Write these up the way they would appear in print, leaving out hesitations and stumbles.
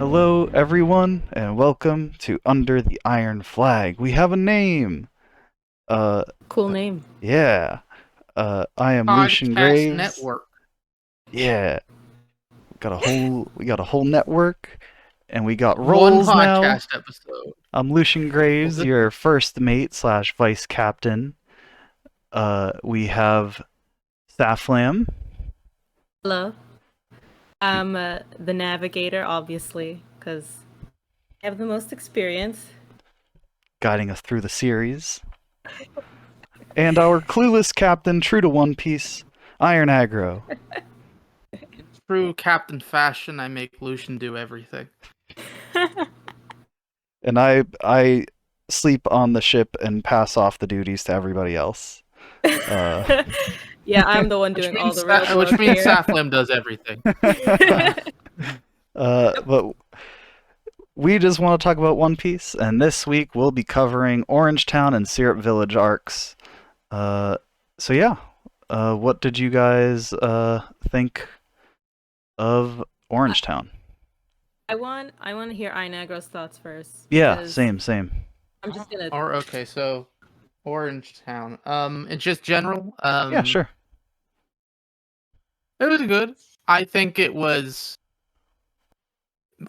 Hello, everyone, and welcome to Under the Iron Flag. We have a name. Uh, Cool name. yeah. I am Lucian Podcast Graves. network. Yeah, we got a whole network, and we got One roles now. podcast episode. I'm Lucian Well, Graves, your first mate slash vice captain. We have Saflam. Hello. I'm the navigator, obviously, because I have the most experience. Guiding us through the series. And our clueless captain, true to One Piece, Iron Aggro. in true Captain fashion, I make Lucian do everything. And I sleep on the ship and pass off the duties to everybody else. Yeah, I'm the one doing all the real Which work means here. Saflam does everything. But we just want to talk about One Piece, and this week we'll be covering Orange Town and Syrup Village arcs. So yeah, what did you guys think of Orange Town? I want to hear Inagro's thoughts first. Yeah, because same. I'm just gonna. Okay, so Orange Town. It's just general. Yeah, sure. It was good. I think it was.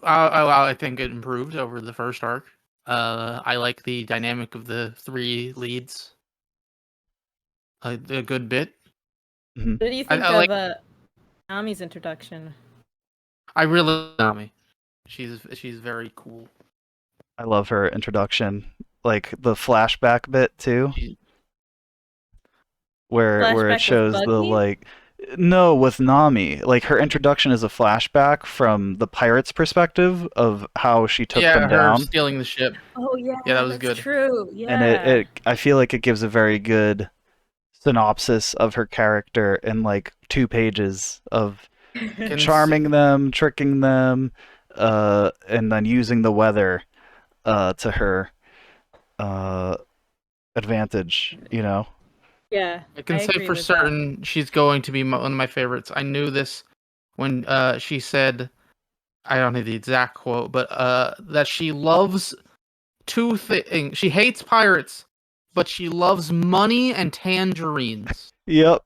I think it improved over the first arc. I like the dynamic of the three leads. A good bit. Mhm. What do you think I of like- Nami's introduction? I really like Nami. She's very cool. I love her introduction, like the flashback bit too, where it Flashback with shows the Buggy? like. No, with Nami, like her introduction is a flashback from the pirates' perspective of how she took them her down, stealing the ship. Oh yeah, Yeah, that was that's good. true. Yeah. and it I feel like it gives a very good synopsis of her character in like 2 pages of charming them, tricking them, and then using the weather to her advantage. You know. Yeah. I can say agree for with that. certain she's going to be one of my favorites. I knew this when she said, I don't know the exact quote, but that she loves two things. She hates pirates, but she loves money and tangerines. Yep.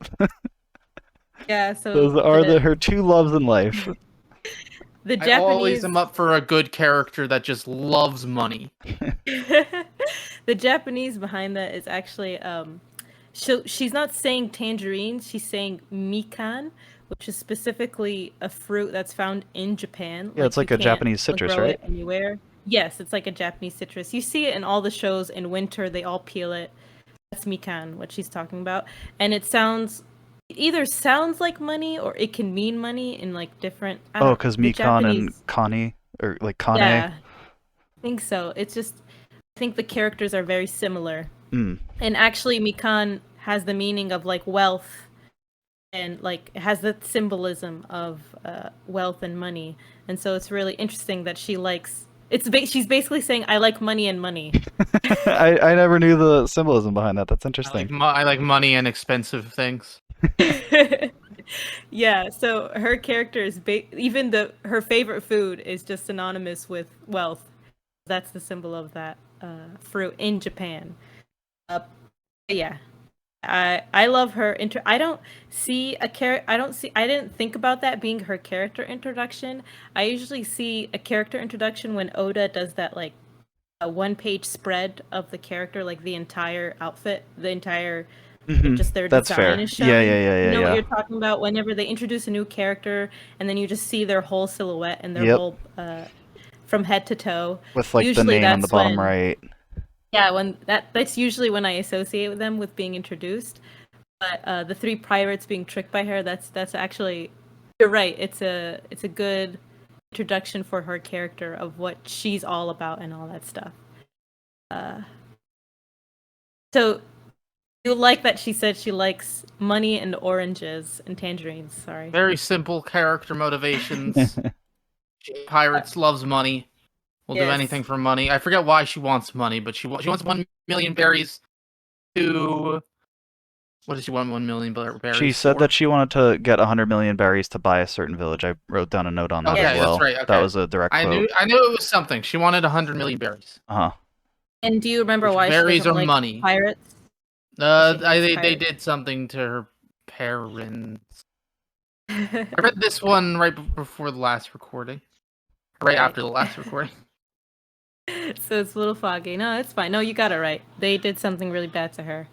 Yeah. So Those are her two loves in life. the I always Japanese am up for a good character that just loves money. the Japanese behind that is actually she's not saying tangerines, she's saying mikan, which is specifically a fruit that's found in Japan. Yeah, it's like you a can't Japanese citrus, grow right? it anywhere. Yes, it's like a Japanese citrus. You see it in all the shows in winter, they all peel it. That's mikan, what she's talking about. And it either sounds like money or it can mean money in like different Oh, because the Mikan and Japanese. Kani, or like Kane. Yeah. I think so. It's just I think the characters are very similar. Mm. And actually Mikan has the meaning of like wealth and like it has the symbolism of wealth and money. And so it's really interesting that she likes she's basically saying I like money and money. I never knew the symbolism behind that. That's interesting. I like money and expensive things. Yeah, so her character is even her favorite food is just synonymous with wealth. That's the symbol of that fruit in Japan. Yeah, I love her. I don't see I didn't think about that being her character introduction. I usually see a character introduction when Oda does that like a one-page spread of the character, like the entire outfit, the entire just their That's design fair. is shown. Yeah. You know what you're talking about? Whenever they introduce a new character and then you just see their whole silhouette and their whole from head to toe. With like Usually the name on the that's bottom when, right. Yeah, when that's usually when I associate them with being introduced. But the three pirates being tricked by her, that's actually you're right. It's a good introduction for her character of what she's all about and all that stuff. So you like that she said she likes money and oranges and tangerines. Sorry. Very simple character motivations. Pirates loves money. Will do Yes. anything for money. I forget why she wants money, but she wants 1 million berries to What does she want 1 million berries She said for? that she wanted to get 100 million berries to buy a certain village. I wrote down a note on that as Okay, Yes. that's well. right. That Okay, was a direct I quote. knew it was something. She wanted 100 million berries. Uh huh. And do you remember Which why she berries doesn't are like money. pirates? She hates They pirates. did something to her parents. I read this one right before the last recording. Right after the last recording. So it's a little foggy. No, it's fine. No, you got it right. They did something really bad to her.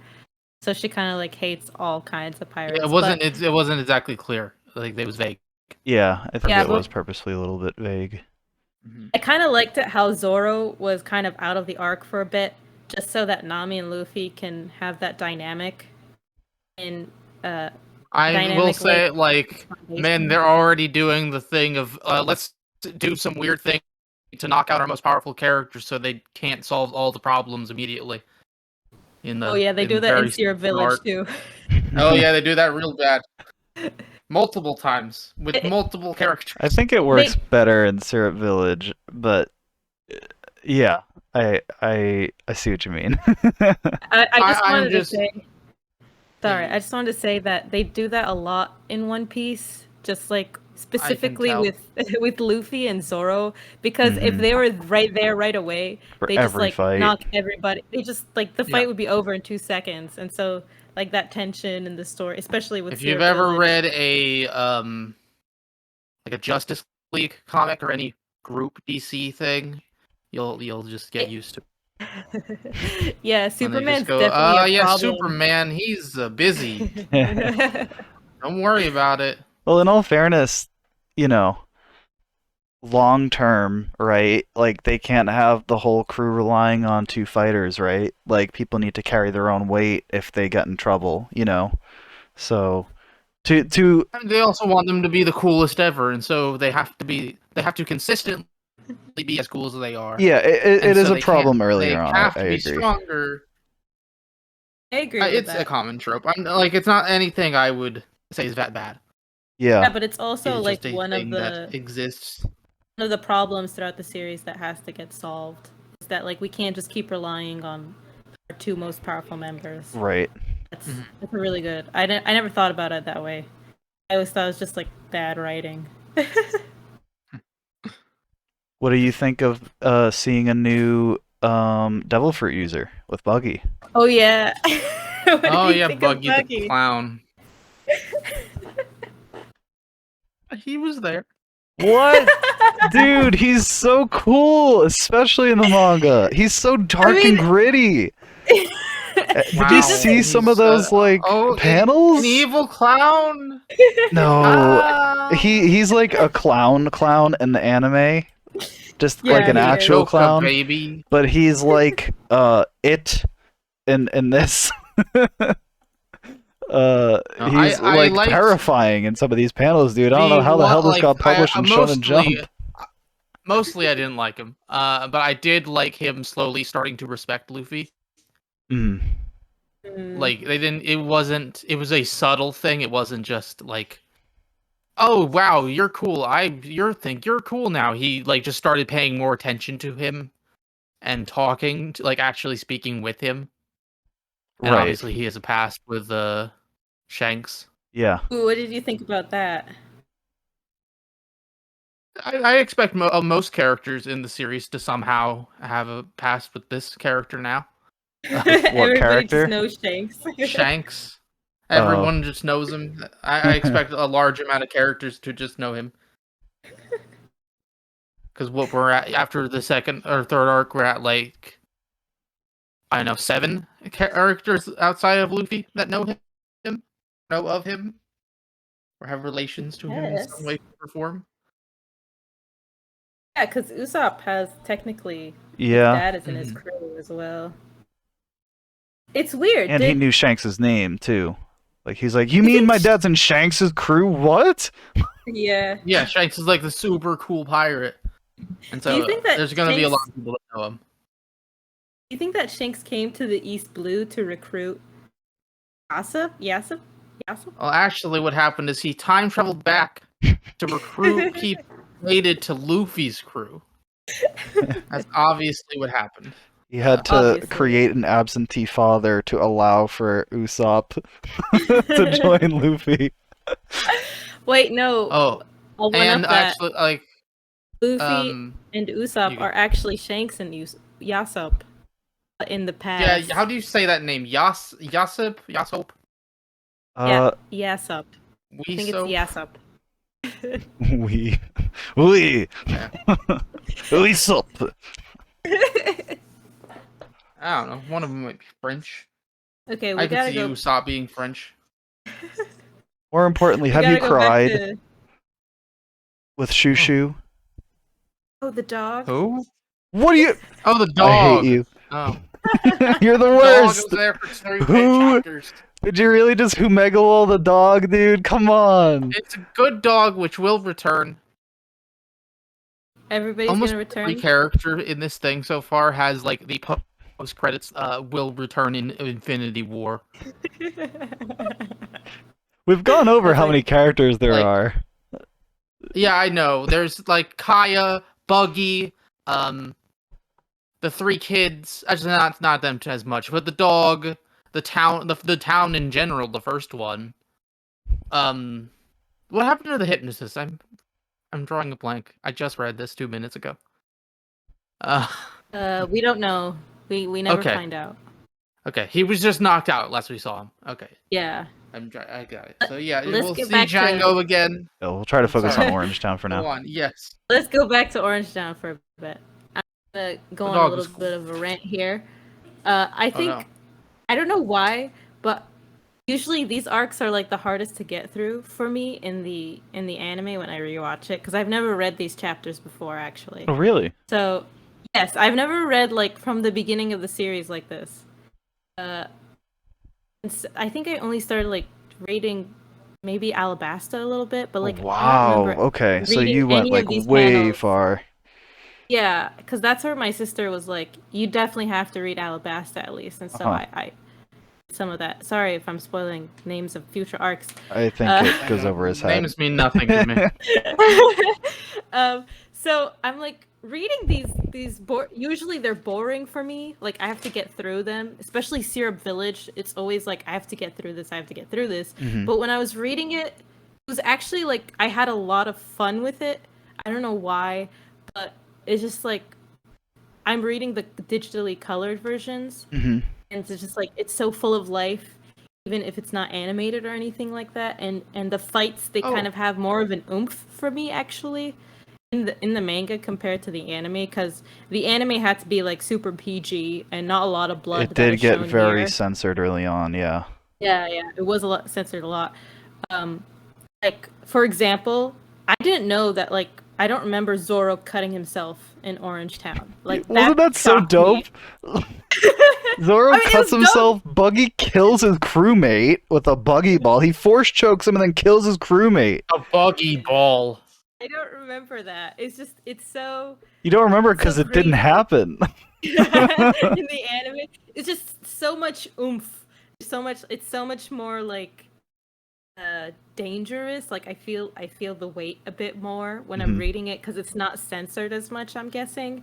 So she kind of like hates all kinds of pirates. It wasn't exactly clear. Like it was vague. Yeah, I think Yeah, it but- was purposely a little bit vague. I kind of liked it how Zoro was kind of out of the arc for a bit, just so that Nami and Luffy can have that dynamic. And I will dynamic, say, like, man, they're already doing the thing of let's do some weird thing to knock out our most powerful characters, so they can't solve all the problems immediately. Oh yeah, they do that in Syrup Village too. Oh yeah, they do that real bad. Multiple times with multiple characters. I think it works better in Syrup Village, but yeah, I see what you mean. I just wanted to just- say. Sorry, I just wanted to say that they do that a lot in One Piece, just like specifically tell. with Luffy and Zoro, because if Mhm. they were right there right away, For they just every like fight. knock everybody. They just like the fight Yeah. would be over in 2 seconds, and so like that tension in the story, especially with If you've Syrup ever Village. read a like a Justice League comic or any group DC thing, you'll just get used to it. Yeah, When they Superman's just go, definitely a yeah, problem. Superman, he's busy. Don't worry about it. Well, in all fairness, you know, long term, right? Like they can't have the whole crew relying on 2 fighters, right? Like people need to carry their own weight if they get in trouble, you know. So to And they also want them to be the coolest ever, and so they have to consistently be as cool as they are. yeah, it And is so a they problem can't- earlier they on. have I to be agree. stronger. I agree with It's that. a common trope. I'm like, it's not anything I would say is that bad. Yeah, Yeah. but it's also It's like just a one of thing that exists. the problems throughout the series that has to get solved is that like we can't just keep relying on our 2 most powerful members. Right. That's really good. I never thought about it that way. I always thought it was just like bad writing. What do you think of seeing a new devil fruit user with Buggy? Oh yeah. What do Oh you yeah, think of Buggy the clown. He was there. What? Dude, he's so cool, especially in the manga. He's so dark and gritty. Did Wow, you see some of those like panels? An evil clown? No. Ah. He's like a clown in the anime. Just Yeah, like an he is. actual Joker, clown. baby. But he's like it in this. He's I like liked- terrifying in some of these panels, dude. I don't know how the hell this got published in Shonen Jump. Mostly I didn't like him. But I did like him slowly starting to respect Luffy. Mm. Like it was a subtle thing. It wasn't just like, oh wow, you're cool. You're cool now. He like just started paying more attention to him and talking to, like actually speaking with him. And Right. obviously he has a past with Shanks. Yeah. Ooh, what did you think about that? I expect most characters in the series to somehow have a past with this character now. Everybody character? just knows Shanks. Shanks. Everyone just knows him. I expect a large amount of characters to just know him. Because what we're at after the second or third arc, we're at like, I don't know, 7 characters outside of Luffy that know of him, or have relations to him in Yes. some way or form. Yeah, because Usopp has technically Yeah. his dad is in his crew as well. It's weird. And he knew Shanks' name too. Like he's like, you mean think my dad's in Shanks' crew? What? Yeah. Yeah, Shanks is like the super cool pirate, and so Do you think that there's gonna be a lot Shanks- of people that know him. Do you think that Shanks came to the East Blue to recruit Yasop? Well, actually, what happened is he time traveled back to recruit people related to Luffy's crew. That's obviously what happened. He had to Obviously. create an absentee father to allow for Usopp to join Luffy. Wait, no. Oh, I'll one and up that. actually, like, Luffy and you Usopp could, are actually Shanks and Usopp in the yeah. past. How do you say that name? Yasop? Yeah, Uh, Yasop. I think it's Wesoap? Yasop. we, we, Yeah. Usopp. I don't know. One of them might be French. Okay, I we could gotta see go. Usopp being French. More importantly, We have you gotta go back cried to. with Shushu? Oh, the dog. Who? What do you? Oh, the I hate dog. you. Oh, You're the dog was worst. there for 3 Who? chapters. Did you really just Humegalo the dog, dude? Come on. It's a good dog, which will return. Everybody's Almost gonna every return. character in this thing so far has like the post credits will return in Infinity War. We've gone over That's how like many characters there Like, are. yeah, I know. There's like Kaya, Buggy, the 3 kids. Actually, not them as much, but the dog, the town, the town in general. The first one. What happened to the hypnotist? I'm drawing a blank. I just read this 2 minutes ago. Uh, we don't know. We never okay. find out. Okay, he was just knocked out last we saw him. Okay, Yeah. I got it. So yeah, Let's we'll get see back Django to. again. Yeah, we'll try to focus Sorry. on Orange Town for Go now. on. Yes. Let's go back to Orange Town for a bit. I'm gonna go The on a dog little was cool. bit of a rant here. I Oh no. think I don't know why, but usually these arcs are like the hardest to get through for me in the anime when I rewatch it because I've never read these chapters before actually. Oh, really? So yes, I've never read like from the beginning of the series like this. I think I only started like reading maybe Alabasta a little bit, but like I don't Wow. remember Okay, so reading you went any of like these way panels. far. Yeah, because that's where my sister was like, "You definitely have to read Alabasta at least," and so Uh-huh. I some of that. Sorry if I'm spoiling names of future arcs. I think it goes over his head. Names mean nothing to me. So I'm like reading these usually they're boring for me. Like I have to get through them, especially Syrup Village. It's always like I have to get through this. I have to get through this. Mhm. But when I was reading it, it was actually like I had a lot of fun with it. I don't know why, but it's just like I'm reading the digitally colored versions, Mhm. and it's just like it's so full of life, even if it's not animated or anything like that. And the fights they kind Oh. of have more of an oomph for me actually in the manga compared to the anime because the anime had to be like super PG and not a lot of blood It that did is get shown very here. censored early on, yeah. Yeah, it was a lot censored a lot. Um, like for example, I didn't know that like I don't remember Zoro cutting himself in Orange Town. Like Wasn't that that so shocked me. dope? Zoro I mean, it cuts was himself, Buggy kills his crewmate with a buggy ball. He force chokes him and then kills his crewmate. A buggy ball. I don't remember that. It's just it's so You don't remember so because it didn't crazy. happen. In the anime. It's just so much oomph. So much it's so much more like dangerous. Like I feel the weight a bit more when I'm Mhm. reading it because it's not censored as much, I'm guessing.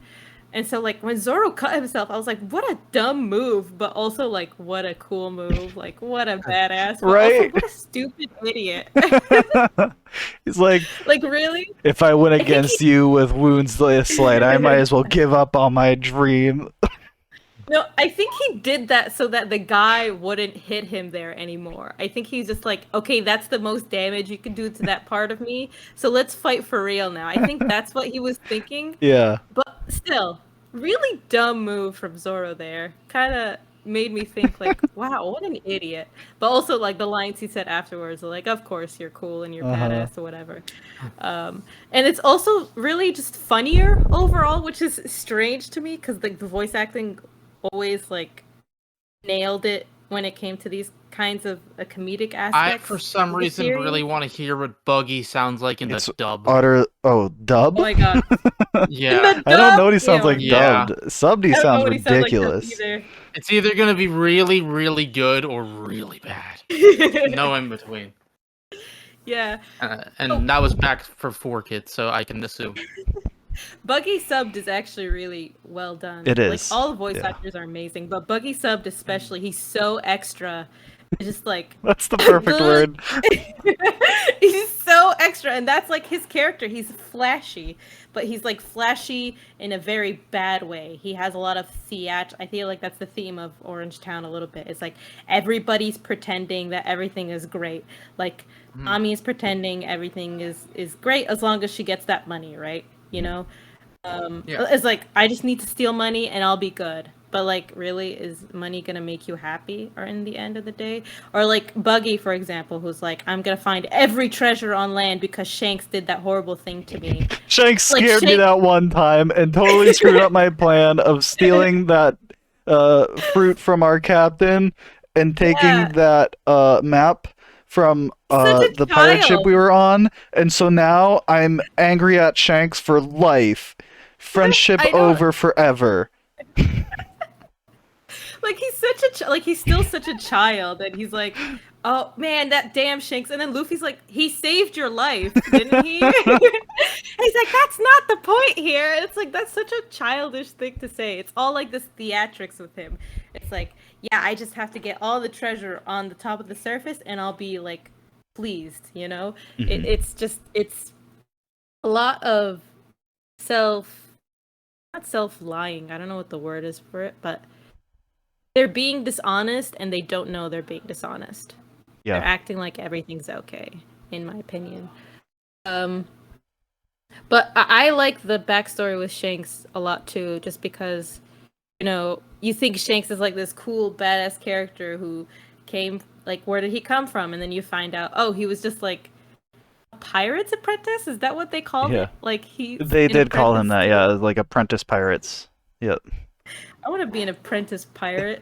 And so like when Zoro cut himself, I was like, what a dumb move, but also like what a cool move. Like what a badass, but also Right? what a stupid idiot. He's like, Like really? if I win I think against you with wounds this slight, I might as well give up on my dream. No, I think he did that so that the guy wouldn't hit him there anymore. I think he's just like, okay, that's the most damage you can do to that part of me, so let's fight for real now. I think that's what he was thinking, Yeah. but still, really dumb move from Zoro there. Kind of made me think like, wow, what an idiot. But also like the lines he said afterwards, are like, of course you're cool and you're Uh-huh. badass or whatever. And it's also really just funnier overall, which is strange to me because the voice acting always like nailed it when it came to these kinds of comedic I, aspects. for some of the reason, series. really want to hear what Buggy sounds like in It's the dub. utter. Oh, dub? Oh my god. Yeah. I don't know what he sounds like Yeah. dubbed. Subbed, he I don't know sounds what he sounds like ridiculous. either. It's either gonna be really, really good or really bad. No in between. Yeah. And that was back for 4 kids, so I can assume. Buggy subbed is actually really well done. It Like is. all the voice Yeah. actors are amazing, but Buggy subbed especially, he's so extra. It's just like That's the perfect good. word. He's so extra, and that's like his character. He's flashy, but he's like flashy in a very bad way. He has a lot of I feel like that's the theme of Orange Town a little bit. It's like everybody's pretending that everything is great. Like Mhm. Ami's pretending everything is great as long as she gets that money, right? You know, Yeah. it's like I just need to steal money and I'll be good. But like, really, is money gonna make you happy, or in the end of the day? Or like Buggy, for example, who's like, I'm gonna find every treasure on land because Shanks did that horrible thing to me. Shanks Like scared me Shanks, that one time and totally screwed up my plan of stealing that fruit from our captain and taking yeah, that map from he's such a the pirate ship child. we were on. And so now I'm angry at Shanks for life. Friendship I know. over forever. Like he's such a like he's still such a child, and he's like, oh man, that damn Shanks. And then Luffy's like, he saved your life, didn't he? He's like, that's not the point here. It's like that's such a childish thing to say. It's all like this theatrics with him. It's like, yeah, I just have to get all the treasure on the top of the surface, and I'll be like pleased. You know, Mhm. it's a lot of self, not self lying. I don't know what the word is for it, but they're being dishonest and they don't know they're being dishonest. They're Yeah. acting like everything's okay, in my opinion. Um, but I like the backstory with Shanks a lot too, just because you think Shanks is like this cool badass character who came like where did he come from, and then you find out he was just like a pirate's apprentice. Is that what they called Yeah. it? Like he's They an did call him apprentice that, to. yeah, like apprentice pirates. Yep. I want to be an apprentice pirate,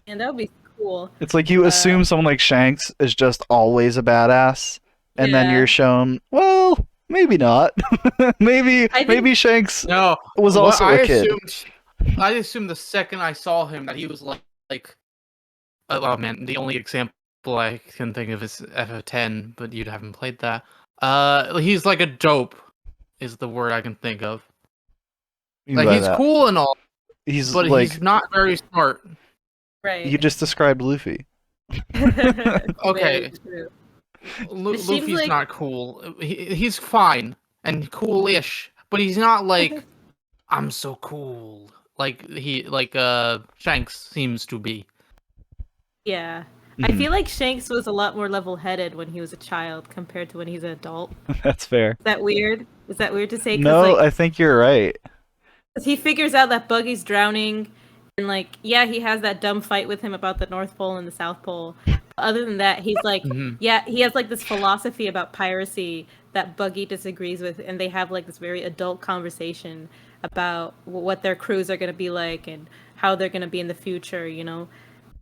and that would be cool. It's like you Uh, assume someone like Shanks is just always a badass, and then you're yeah, shown, well, maybe not. maybe I think. maybe Shanks No, was what also a kid. I assumed the second I saw him that he was like oh man, the only example I can think of is FF10, but you haven't played that. He's like a dope, is the word I can think of. You mean Like by he's that? cool and all, He's but he's like not very smart. you Right. just described Luffy. Very Okay, true. It seems Luffy's like not cool. He's fine and cool-ish, but he's not like I'm so cool. Like Shanks seems to be. yeah. I Mhm. feel like Shanks was a lot more level-headed when he was a child compared to when he's an adult. That's fair. Is that weird? Is that weird to say? Because No, like I think you're right. 'cause he figures out that Buggy's drowning, and like yeah, he has that dumb fight with him about the North Pole and the South Pole. But other than that, he's like Hmm. yeah, he has like this philosophy about piracy that Buggy disagrees with, and they have like this very adult conversation about what their crews are going to be like and how they're going to be in the future,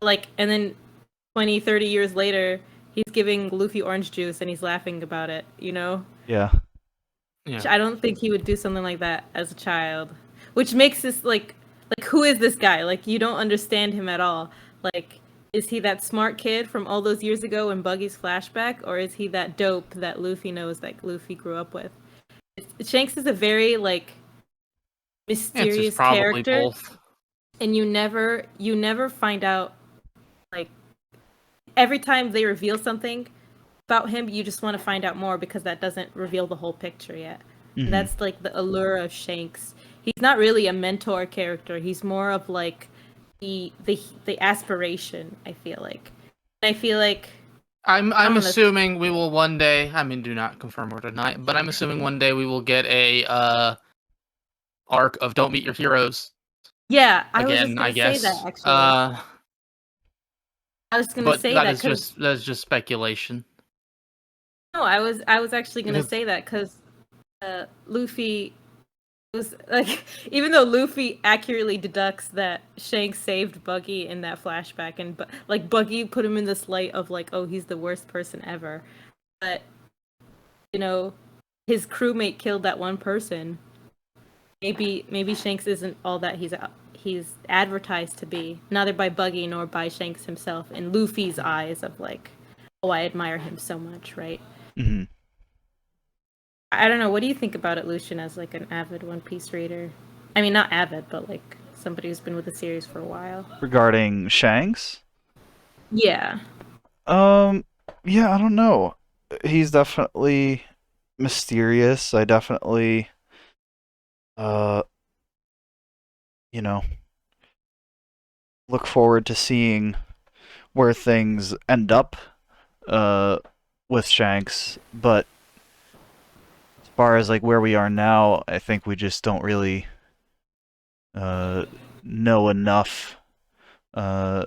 like, and then 20, 30 years later, he's giving Luffy orange juice and he's laughing about it, Yeah. Yeah. I don't think he would do something like that as a child, which makes this like who is this guy? Like you don't understand him at all. Like is he that smart kid from all those years ago in Buggy's flashback, or is he that dope that Luffy knows that Luffy grew up with? Shanks is a very like Answer's mysterious probably character, both. and you never find out like every time they reveal something about him, you just want to find out more because that doesn't reveal the whole picture yet. And Hmm. that's like the allure of Shanks. He's not really a mentor character. He's more of like the aspiration, I feel like. And I feel like I'm I'm gonna assuming we will one day. I mean, do not confirm or deny, but I'm assuming one day we will get a arc of Don't Meet Your Heroes yeah, I was just again. I gonna say that guess. actually. I was gonna But say that because that is just speculation. no, I was actually gonna Because say that because Luffy was like even though Luffy accurately deducts that Shanks saved Buggy in that flashback, and like Buggy put him in this light of like, oh, he's the worst person ever, but you know his crewmate killed that one person. Maybe Shanks isn't all that he's advertised to be, neither by Buggy nor by Shanks himself in Luffy's eyes of like, oh, I admire him so much, right? Hmm. I don't know. What do you think about it, Lucian, as like an avid One Piece reader? I mean, not avid, but like somebody who's been with the series for a while. Regarding Shanks, Yeah. um, yeah, I don't know. He's definitely mysterious. I definitely, uh, you know, look forward to seeing where things end up, uh, with Shanks. But as far as like where we are now, I think we just don't really, uh, know enough, uh,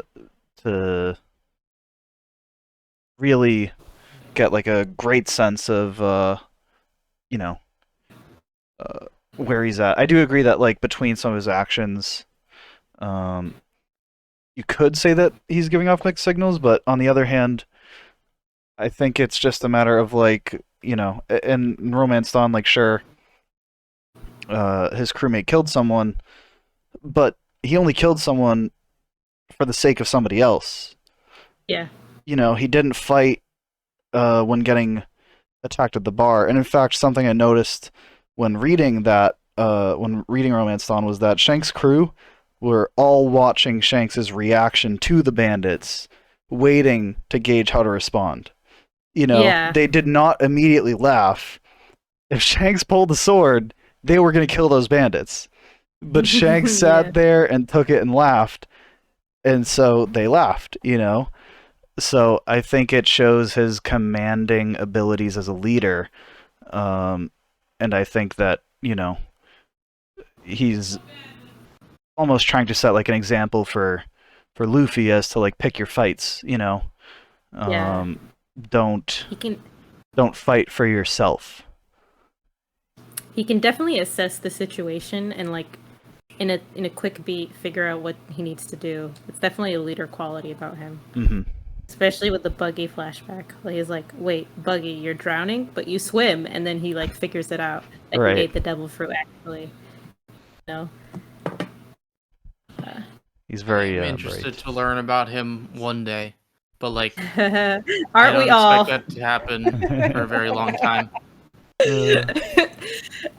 to really get like a great sense of, you know, uh, where he's at. I do agree that like between some of his actions, um, you could say that he's giving off mixed signals, but on the other hand, I think it's just a matter of like, in Romance Dawn, like sure, his crewmate killed someone, but he only killed someone for the sake of somebody else. Yeah. He didn't fight when getting attacked at the bar. And in fact, something I noticed when reading Romance Dawn, was that Shank's crew were all watching Shanks's reaction to the bandits, waiting to gauge how to respond. Yeah. They did not immediately laugh. If Shanks pulled the sword, they were going to kill those bandits. But Shanks Yeah. sat there and took it and laughed, and so they laughed. So I think it shows his commanding abilities as a leader. And I think that, he's almost trying to set like an example for Luffy as to like pick your fights. Yeah. Um, don't He can don't fight for yourself. he can definitely assess the situation and like in a quick beat figure out what he needs to do. It's definitely a leader quality about him. Hmm. Especially with the Buggy flashback. Like he's like, "Wait, Buggy, you're drowning, but you swim," and then he like figures it out that he Right. ate the devil fruit actually. You know? He's I very am interested bright. to learn about him one day, but like I Aren't we don't expect all? that to happen for a very long time. Uh,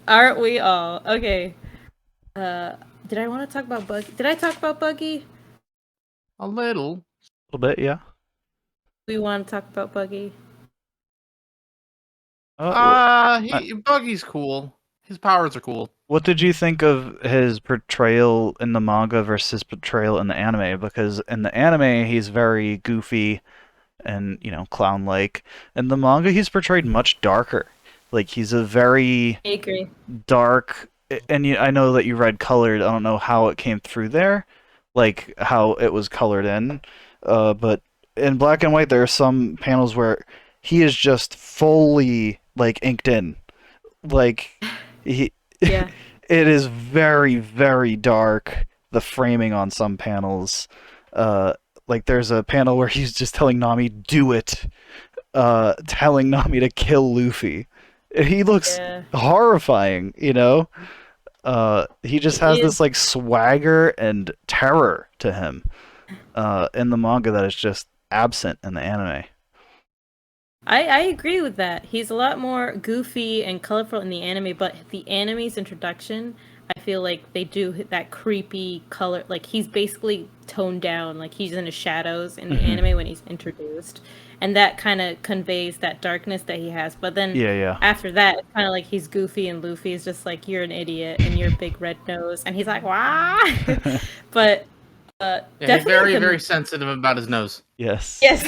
Aren't we all? Okay. Uh, did I want to talk about Buggy? Did I talk about Buggy? A little. little bit, yeah. We want to talk about Buggy. Well, Buggy's cool. His powers are cool. what did you think of his portrayal in the manga versus his portrayal in the anime? Because in the anime, he's very goofy and clown like. In the manga, he's portrayed much darker. Like he's a very I agree. dark, and I know that you read colored. I don't know how it came through there, like how it was colored in. But in black and white, there are some panels where he is just fully like inked in. Like he, Yeah. it is very very dark. The framing on some panels, uh, like there's a panel where he's just telling Nami, "Do it," telling Nami to kill Luffy. He looks Yeah. horrifying. He just has It this like swagger and terror to him in the manga that is just absent in the anime. I agree with that. He's a lot more goofy and colorful in the anime, but the anime's introduction, I feel like they do that creepy color. Like he's basically toned down, like he's in the shadows in the Hmm. anime when he's introduced, and that kind of conveys that darkness that he has. But then Yeah, after that, it's kind of like he's goofy, and Luffy is just like, "You're an idiot, and you're a big red nose," and he's like, "Wah!" yeah. But Yeah, he's definitely very, the very sensitive about his nose. Yes. yes,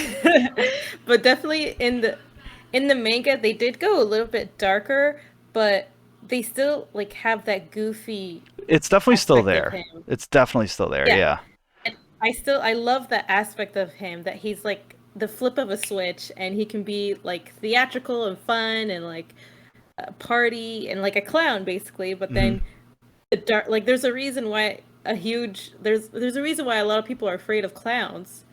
but definitely in the manga they did go a little bit darker, but they still like have that goofy It's definitely still aspect of there. him. It's definitely still there. Yeah, Yeah. and I love that aspect of him that he's like the flip of a switch and he can be like theatrical and fun and like a party and like a clown basically, but Hmm. then the dark like there's a reason why a lot of people are afraid of clowns.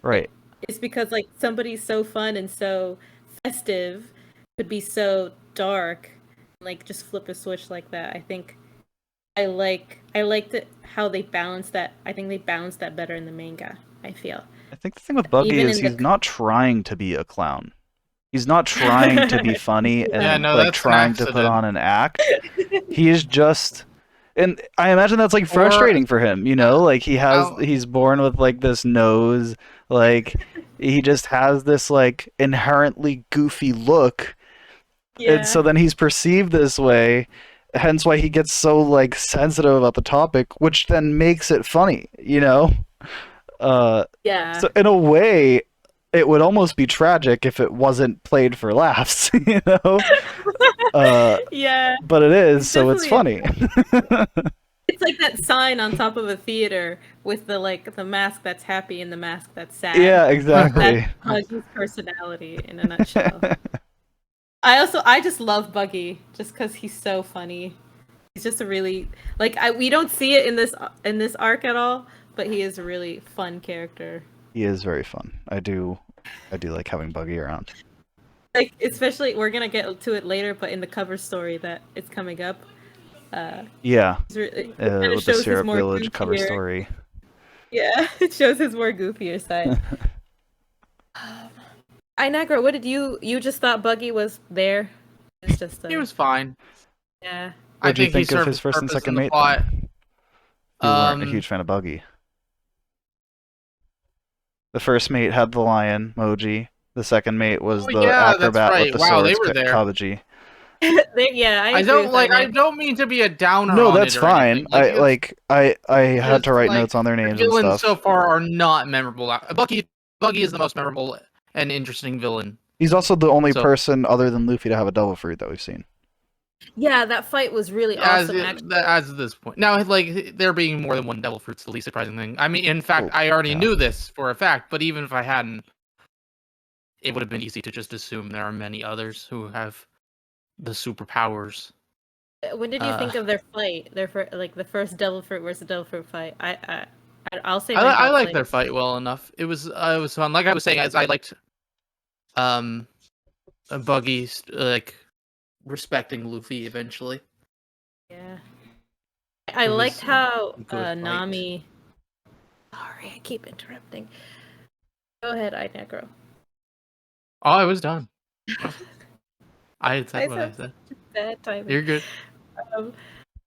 Right. It's because like somebody's so fun and so festive could be so dark, like just flip a switch like that. I think I liked it how they balanced that. I think they balanced that better in the manga. I feel I think the thing with Buggy even is in the he's not trying to be a clown. He's not trying to be funny Yeah, and no, like that's an trying to put accident. on an act. He is just, and I imagine that's like Or frustrating for him, you know? Like I'll, he's born with like this nose, like he just has this like inherently goofy look, and Yeah. so then he's perceived this way, hence why he gets so like sensitive about the topic, which then makes it funny, you know? Yeah. So in a way, it would almost be tragic if it wasn't played for laughs, you know? Uh, Yeah. but it is, He's so it's definitely funny. it's like that sign on top of a theater with the mask that's happy and the mask that's sad. Yeah, That's exactly. Buggy's personality in a nutshell. I just love Buggy just because he's so funny. He's just a really we don't see it in this arc at all, but he is a really fun character. He is very fun. I do like having Buggy around. Like especially we're gonna get to it later, but in the cover story that it's coming up, uh, Yeah, it kind of with the shows his Syrup more Village cover goofier. story. Yeah, it shows his more goofier side. Inagro, what did you just thought Buggy was there? It's just he was fine. yeah. I What do you think he think of served his his first and purpose in second the mate plot. then? You weren't a huge fan of Buggy. The first mate had the lion, Moji. The second mate was Oh the yeah, that's acrobat with right. the Wow, they swords, were there. Kabaji. Yeah, I I agree don't with like. I Inagro. don't mean to be a downer No, on that's it or anything. fine. Like it's I had to just write like notes on their the names and villains so stuff. far are not memorable. Buggy is the most memorable and interesting villain. He's also the only So person other than Luffy to have a devil fruit that we've seen. Yeah, that fight was really awesome. Actually, as of this point, now like there being more than one devil fruit's the least surprising thing. I mean, in fact, Oh, I already yeah. knew this for a fact, but even if I hadn't, it would have been easy to just assume there are many others who have the superpowers. when did you Uh, think of their fight? Like the first Devil Fruit versus Devil Fruit fight. I'll say my I thoughts like later. their fight well enough. It was fun. Like I was saying, as I liked um Buggy's like respecting Luffy eventually. Yeah, I It liked was how a good fight. Nami. Sorry, I keep interrupting. Go ahead, Inagro. Oh, I was done. I had I said what I said said. bad timing. You're good. Um,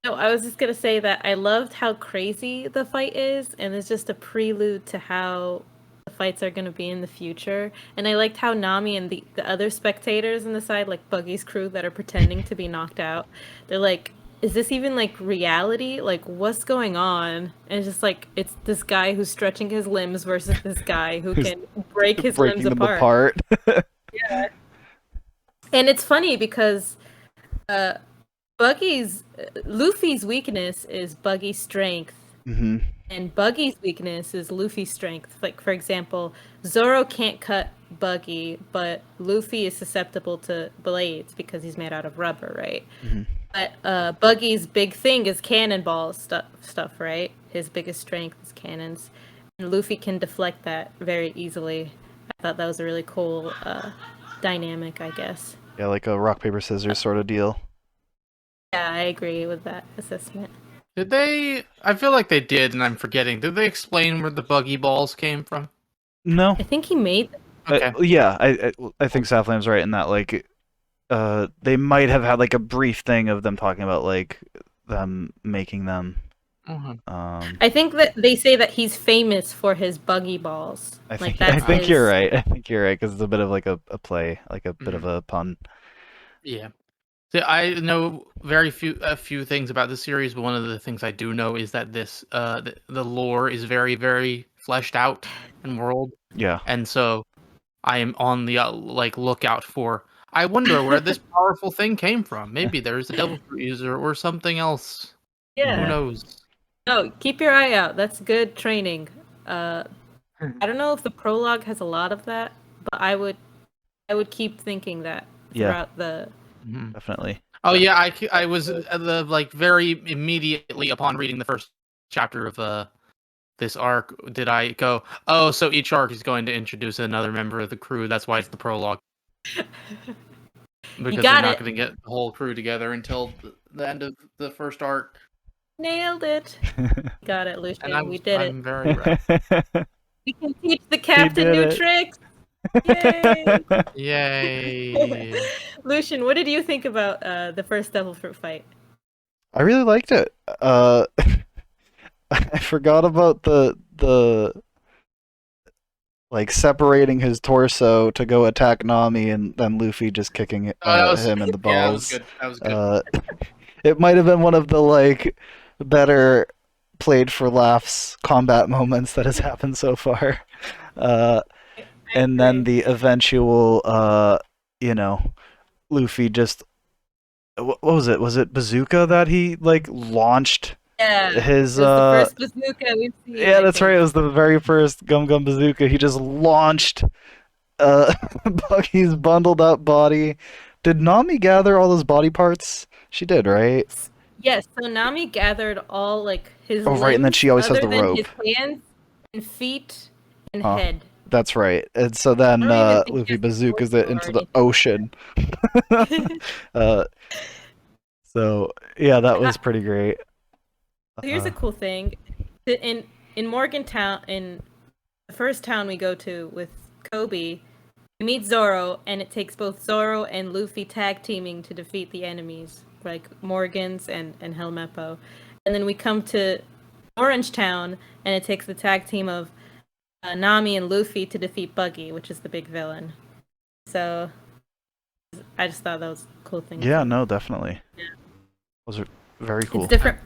no, I was just gonna say that I loved how crazy the fight is, and it's just a prelude to how the fights are gonna be in the future. And I liked how Nami and the other spectators in the side, like Buggy's crew, that are pretending to be knocked out, they're like, "Is this even like reality? Like, what's going on?" And it's just like it's this guy who's stretching his limbs versus this guy who Who's can break his limbs breaking them apart. apart. And it's funny because uh, Luffy's weakness is Buggy's strength, hmm and Buggy's weakness is Luffy's strength. Like for example, Zoro can't cut Buggy, but Luffy is susceptible to blades because he's made out of rubber, right? hmm But Buggy's big thing is cannonball stuff, right? His biggest strength is cannons, and Luffy can deflect that very easily. I thought that was a really cool dynamic, I guess. Yeah, like a rock paper scissors sort of deal. Yeah, I agree with that assessment. Did they? I feel like they did, and I'm forgetting. Did they explain where the buggy balls came from? No. I think he made them. Okay. Yeah, I think Southland's right in that like they might have had like a brief thing of them talking about like them making them. Mhm. I think that they say that he's famous for his buggy balls. I Like think I that's think his. you're right. I think you're right because it's a bit of like a play, like a bit of a pun. Yeah. See, I know a few things about the series, but one of the things I do know is that the lore is very very fleshed out and world, Yeah. and so I am on the like lookout for. I wonder where this powerful thing came from. Maybe there's a devil fruit user or something else. Who Yeah. knows? Oh, keep your eye out. That's good training. I don't know if the prologue has a lot of that, but I would keep thinking that Yeah. throughout the. Mhm. Definitely. Oh yeah, I was like very immediately upon reading the first chapter of this arc did I go, oh, so each arc is going to introduce another member of the crew. That's why it's the prologue. Because they're got not it. going to get the whole crew together until the end of the first arc. Nailed it. Got it, And Lucian. We did it. I'm very right. We can teach the He captain did new it. tricks. Yay! Yay! Lucian, what did you think about the first devil fruit fight? I really liked it. I forgot about the like separating his torso to go attack Nami, and then Luffy just kicking Oh, that was him in the yeah, that was balls. good. That was good. Uh, it might have been one of the like better played for laughs combat moments that has happened so far. Uh, I and then agree. the eventual, you know, Luffy just what was it? Was it bazooka that he like launched Yeah, his it was the first bazooka we've seen, yeah, I that's right. It think. was the very first Gum Gum Bazooka. He just launched Buggy's bundled up body. Did Nami gather all those body parts? She did, right? Yes, so Nami gathered all like his Oh, right, and then limbs she always has other the than his rope. hands and feet and Huh. head. That's right. And so I then don't even think he Luffy has his bazookas it torso or into the anything ocean. yet. uh, so yeah, that I, was pretty great. Here's a cool thing. In Morgantown, in the first town we go to with Kobe, we meet Zoro, and it takes both Zoro and Luffy tag teaming to defeat the enemies, like Morgans and Helmeppo. And then we come to Orange Town, and it takes the tag team of Nami and Luffy to defeat Buggy, which is the big villain. So I just thought that was a cool thing Yeah, to. no, definitely. Yeah. Those are very It's cool. different.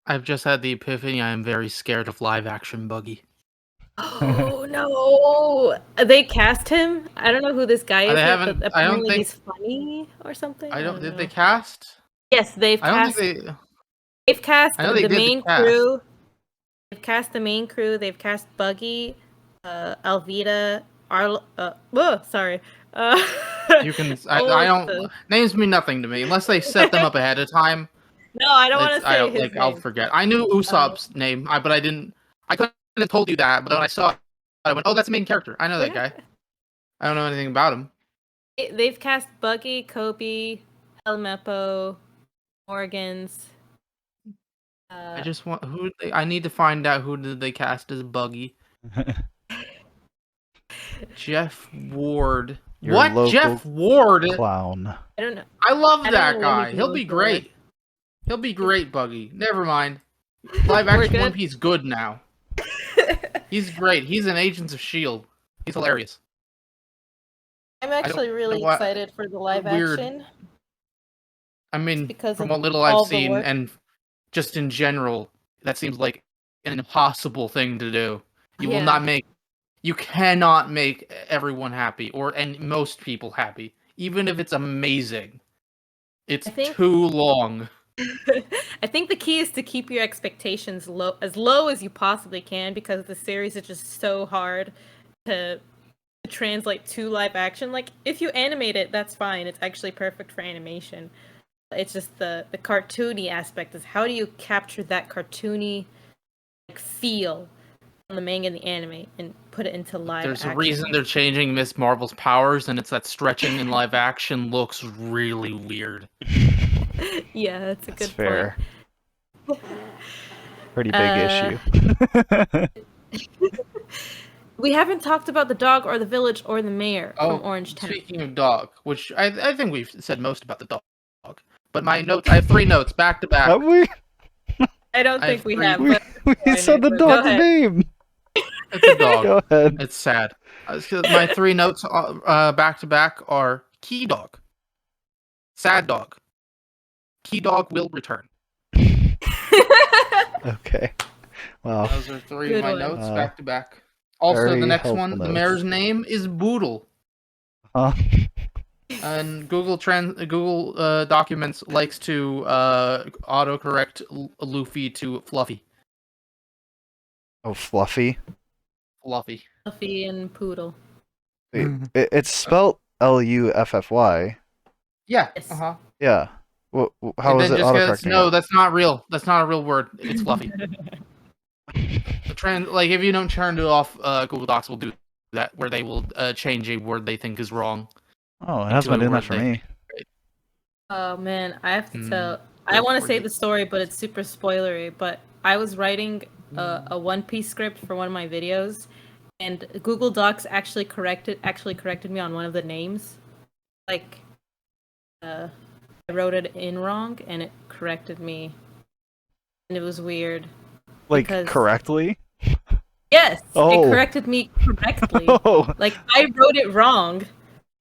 I've just had the epiphany. I am very scared of live action Buggy. Oh no! They cast him. I don't know who this guy They is yet, but haven't. I don't apparently think. he's funny or something. I I don't. don't Did they know. cast? Yes, they've I don't think cast. they. They've cast I know they the did the main cast. crew. They've cast the main crew. They've cast Buggy, Alvita, Arl. Sorry. Uh, You can. I almost. don't. Names mean nothing to me unless they set them up ahead of time. No, I don't want It's. to I say don't his like. I'll name. forget. I knew Usopp's name. But I didn't. I couldn't have told you that. But when I saw it, I went, "Oh, that's the main character. I know that guy. I don't know anything about him." They've cast Buggy, Kobe, Helmeppo, Morgans. I just want who. I need to find out who did they cast as Buggy. Jeff Ward. Your What? local Jeff Ward? clown. I don't know. I love I don't that know what guy. he's He'll known be for. great. He'll be great, Buggy. Never mind. Live We're action One good. Piece good now. He's great. He's in Agents of S.H.I.E.L.D. He's hilarious. I'm I don't actually know really what excited for the live weird. action I mean, because from of what little I've all the seen, work. and just in general, that seems like an impossible thing to do. You will Yeah. not make. You cannot make everyone happy, and most people happy, even if it's amazing. It's I think too long. I think the key is to keep your expectations low as you possibly can because the series is just so hard to translate to live action. Like if you animate it, that's fine. It's actually perfect for animation. It's just the cartoony aspect is how do you capture that cartoony like feel from the manga and the anime and put it into live There's a action. reason they're changing Miss Marvel's powers, and it's that stretching in live action looks really weird. Yeah, that's a That's good fair. point. Pretty big issue. We haven't talked about the dog or the village or the mayor from Oh, Orange Town. speaking of dog, which I think we've said most about the dog, but my notes, I have 3 notes back to back. Have we? I don't I have think we 3. have, We, but we said the go dog's ahead. name. It's a dog. Go ahead. It's sad. My 3 notes back to back are key dog, sad dog, key dog will return. Okay. Wow. Those are 3 of Good my one. notes back to back. Also, Very the next helpful one, the notes. mayor's name is Boodle. Huh? And Google Documents likes to autocorrect Luffy to Fluffy. Oh, Fluffy. Fluffy. Fluffy and Poodle. Wait, it's spelled Luffy. Yeah. Yes. Uh-huh. Yeah. How And is then it just gets, autocorrecting no, it? that's not real. That's not a real word. It's Fluffy. Like if you don't turn it off, Google Docs will do that, where they will change a word they think is wrong. Oh, it hasn't been into a doing that word for they me. Oh man, I have to Mm, tell. I want to for say you. the story, but it's super spoilery. But I was writing a One Piece script for one of my videos, and Google Docs actually corrected me on one of the names. Like, I wrote it in wrong, and it corrected me, and it was weird Like, because correctly? yes, it Oh. corrected me correctly. Oh, Like I wrote it wrong,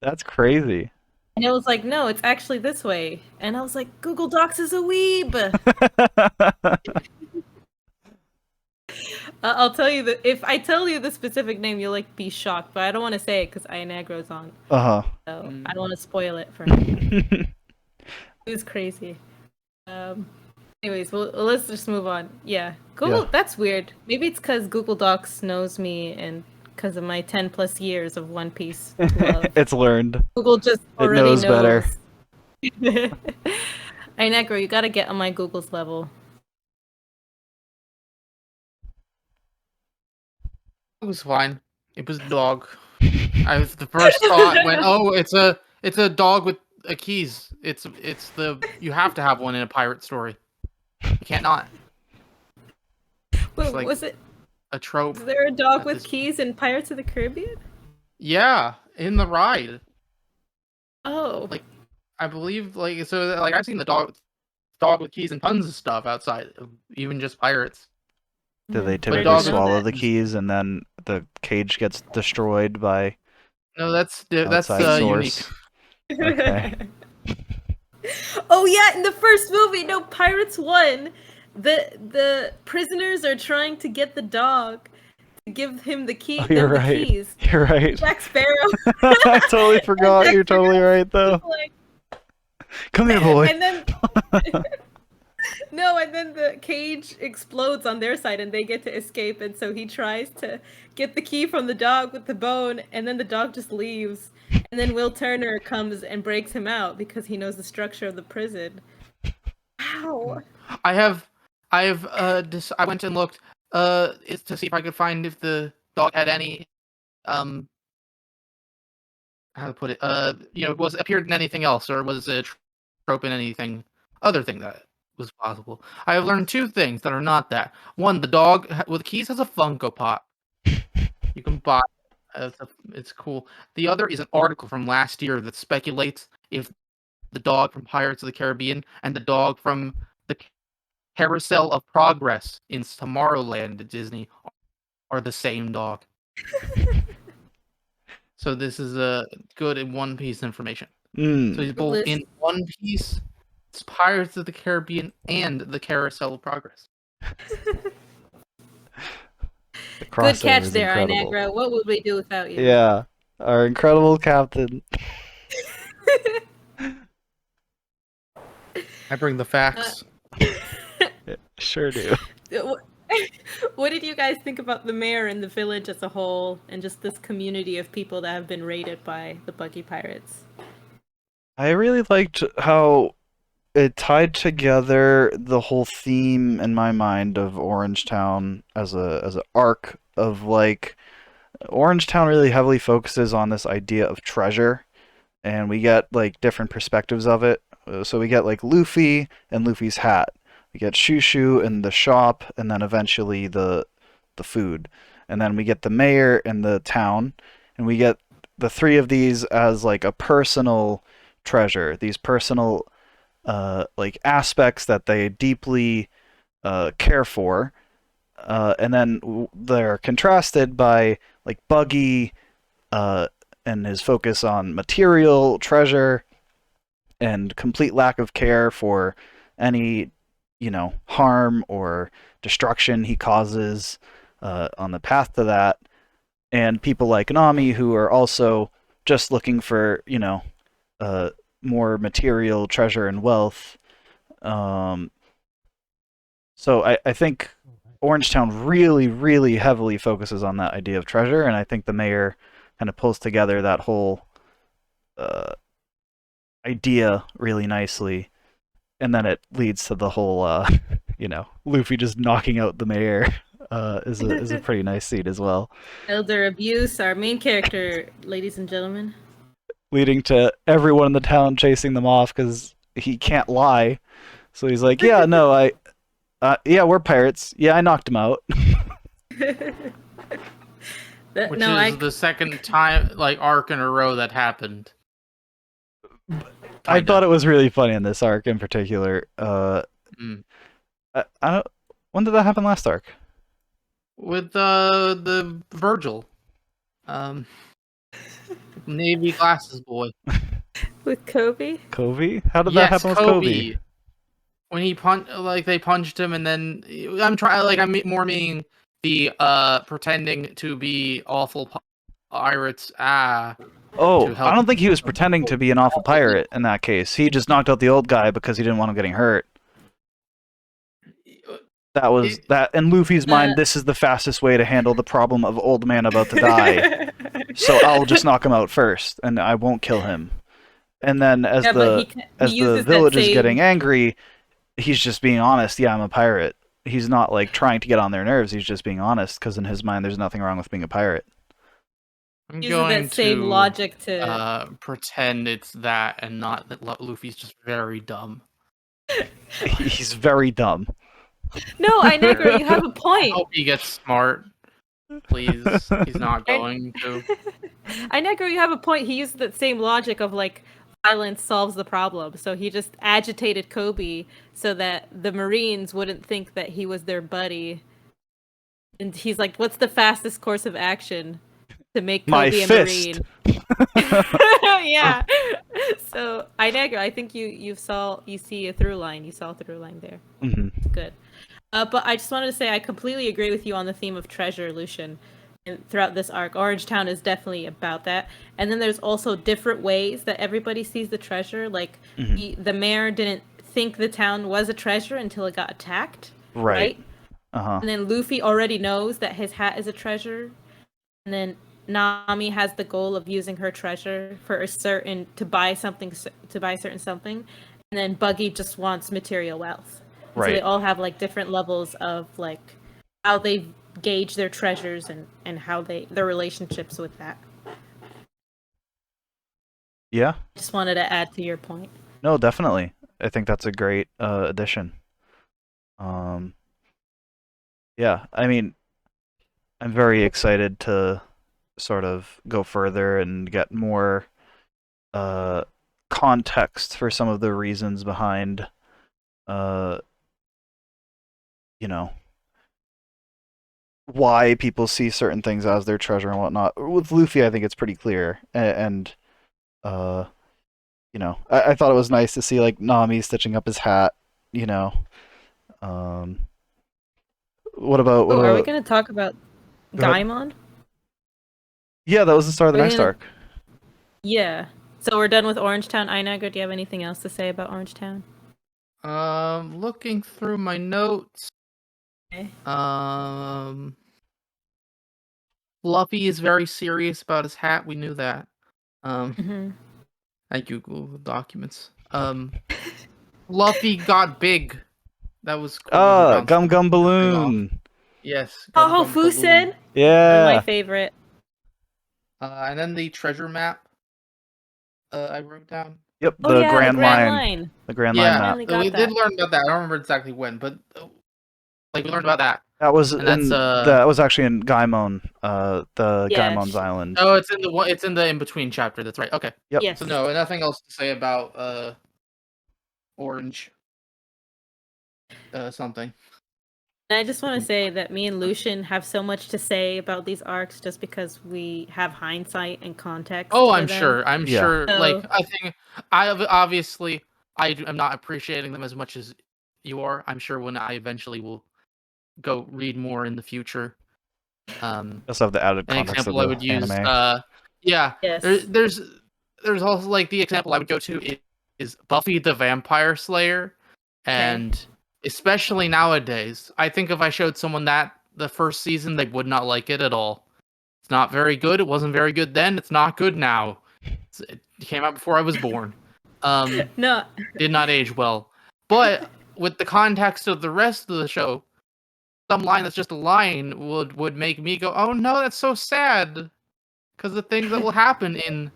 that's crazy. and it was like, no, it's actually this way, and I was like, Google Docs is a weeb. I'll tell you that if I tell you the specific name, you'll like be shocked, but I don't want to say it because Ionagro's on, Uh-huh. so I don't want to spoil it for him. It was crazy. Um, Anyways, well, let's just move on. Yeah, Google. Yeah. That's weird. Maybe it's because Google Docs knows me and because of my 10+ years of One Piece love. It's learned. Google just It already knows better. Ionagro, you gotta get on my Google's level. It was fine. It was a dog. The first thought went, oh, it's a dog with keys. You have to have one in a pirate story. You can't not. Wait, like- was it? A trope. Is there a dog at with this- keys in Pirates of the Caribbean? Yeah, in the ride. Oh, Like, I believe I've seen the dog with keys and tons of stuff outside of even just pirates. Do they I typically dog- didn't know swallow that. the keys and then the cage gets destroyed by No, that's outside unique. source? Okay. Oh yeah, in the first movie, no, Pirates 1, the prisoners are trying to get the dog to give him the key, Oh, you're the right. keys. You're right. Jack Sparrow. I totally forgot. Jack You're totally right, though. like, Come here, boy. and then no, and then the cage explodes on their side and they get to escape, and so he tries to get the key from the dog with the bone, and then the dog just leaves. And then Will Turner comes and breaks him out because he knows the structure of the prison. Ow. I went and looked is to see if I could find if the dog had any how to put it was appeared in anything else, or was a trope in anything other thing that was possible. I have learned two things that are not that. One, the dog with keys has a Funko Pop. You can buy it. It's cool. The other is an article from last year that speculates if the dog from Pirates of the Caribbean and the dog from the Carousel of Progress in Tomorrowland at Disney are the same dog. So this is a good in One Piece information. Mm. So he's both in One Piece, it's Pirates of the Caribbean, and the Carousel of Progress. The Good crossover catch is there, incredible. Inagra. What would we do without you? Yeah, our incredible captain. I bring the facts. Sure do. What did you guys think about the mayor and the village as a whole, and just this community of people that have been raided by the Buggy Pirates? I really liked how it tied together the whole theme in my mind of Orangetown as a arc of like Orangetown really heavily focuses on this idea of treasure, and we get like different perspectives of it. So we get like Luffy and Luffy's hat. We get Shushu and the shop, and then eventually the food. And then we get the mayor and the town, and we get the three of these as like a personal treasure. These personal like aspects that they deeply care for. And then they're contrasted by like Buggy and his focus on material treasure and complete lack of care for any harm or destruction he causes on the path to that, and people like Nami who are also just looking for more material treasure and wealth. So I think Orangetown really, really heavily focuses on that idea of treasure, and I think the mayor kind of pulls together that whole idea really nicely, and then it leads to the whole, Luffy just knocking out the mayor is a pretty nice scene as well, Elder Abuse, our main character, ladies and gentlemen. leading to everyone in the town chasing them off because he can't lie. So he's like, "Yeah, no, yeah, we're pirates. Yeah, I knocked him out." which No, is the second time like arc in a row that happened. I Kinda. thought it was really funny in this arc in particular. Mm. I don't. When did that happen last arc? With the Virgil, um, navy glasses boy. with Kobe. Kobe? How did that Yes, happen with Kobe? Kobe. When he they punched him, and then I'm more meaning the pretending to be awful pirates Oh, to I help don't think he was some pretending people to be an awful also pirate in that case. He just knocked out the old guy because he didn't want him getting hurt. That was it, that in Luffy's Uh, mind, this is the fastest way to handle the problem of old man about to die. So I'll just knock him out first and I won't kill him. And then yeah, but he as the uses that village is same. getting angry, he's just being honest. Yeah, I'm a pirate. He's not like trying to get on their nerves. He's just being honest because in his mind there's nothing wrong with being a pirate. I'm Uses going that same to logic to. pretend it's that and not that Luffy's just very dumb. He's very dumb. No, I Negro, you have a I point. hope he gets smart. Please, he's not I- going to. I Negro, you have a point. He used that same logic of like violence solves the problem. So he just agitated Kobe so that the Marines wouldn't think that he was their buddy. And he's like, "What's the fastest course of action to make My Kobe a fist. Marine?" Yeah. So I Negro, I think you see a through line. You saw a through line there. hmm Good. But I just wanted to say I completely agree with you on the theme of treasure, Lucian. And throughout this arc, Orange Town is definitely about that. And then there's also different ways that everybody sees the treasure. Like hmm the mayor didn't think the town was a treasure until it got attacked, Right. right? Uh-huh. And then Luffy already knows that his hat is a treasure. And then Nami has the goal of using her treasure for a certain to buy something to buy certain something. And then Buggy just wants material wealth. So they Right. all have like different levels of like how they gauge their treasures and how their relationships with that. Yeah. Just wanted to add to your point. No, definitely. I think that's a great addition. Um, yeah, I mean, I'm very excited to sort of go further and get more uh, context for some of the reasons behind, uh, you know, why people see certain things as their treasure and whatnot. With Luffy, I think it's pretty clear, and uh, I thought it was nice to see like Nami stitching up his hat. You know, um, what Oh, are we about? gonna talk about Go ahead. Gaimon? Yeah, that was the start of the Are we next gonna? arc. Yeah. So we're done with Orange Town. Inago, do you have anything else to say about Orange Town? Looking through my notes. Okay. Fluffy is very serious about his hat. We knew that. Um, Mm-hmm. thank you, Google Documents. Fluffy got big. That was cool when he Ah, bounced Gum Gum the thing off. Balloon. Yes. Oh, Gum Balloon. Fusen, one of my Yeah. favorite. And then the treasure map. I wrote down. Yep, Oh the yeah, Grand the Grand Line. Line. The Grand Line Yeah, map. Finally got we that. did learn about that. I don't remember exactly when, but like we learned about that. That was And that's that was actually in Gaimon, the Yeah, Gaimon's Island. Oh, it's in the one. It's in the in between chapter. That's right. Okay. Yep. Yes. So no, nothing else to say about Orange. Something. And I just want to say that me and Lucian have so much to say about these arcs just because we have hindsight and context. Oh, for I'm them. sure. I'm Yeah. sure. Like So- I think obviously am not appreciating them as much as you are. I'm sure when I eventually will go read more in the future. Also have the added An context of example I the would use. anime. Yeah. Yes. There's also like the example I would go to is Buffy the Vampire Slayer, and especially nowadays, I think if I showed someone that the first season, they would not like it at all. It's not very good. It wasn't very good then. It's not good now. It came out before I was born. No. Did not age well. But with the context of the rest of the show, some line that's just a line would make me go, "Oh no, that's so sad," because the things that will happen in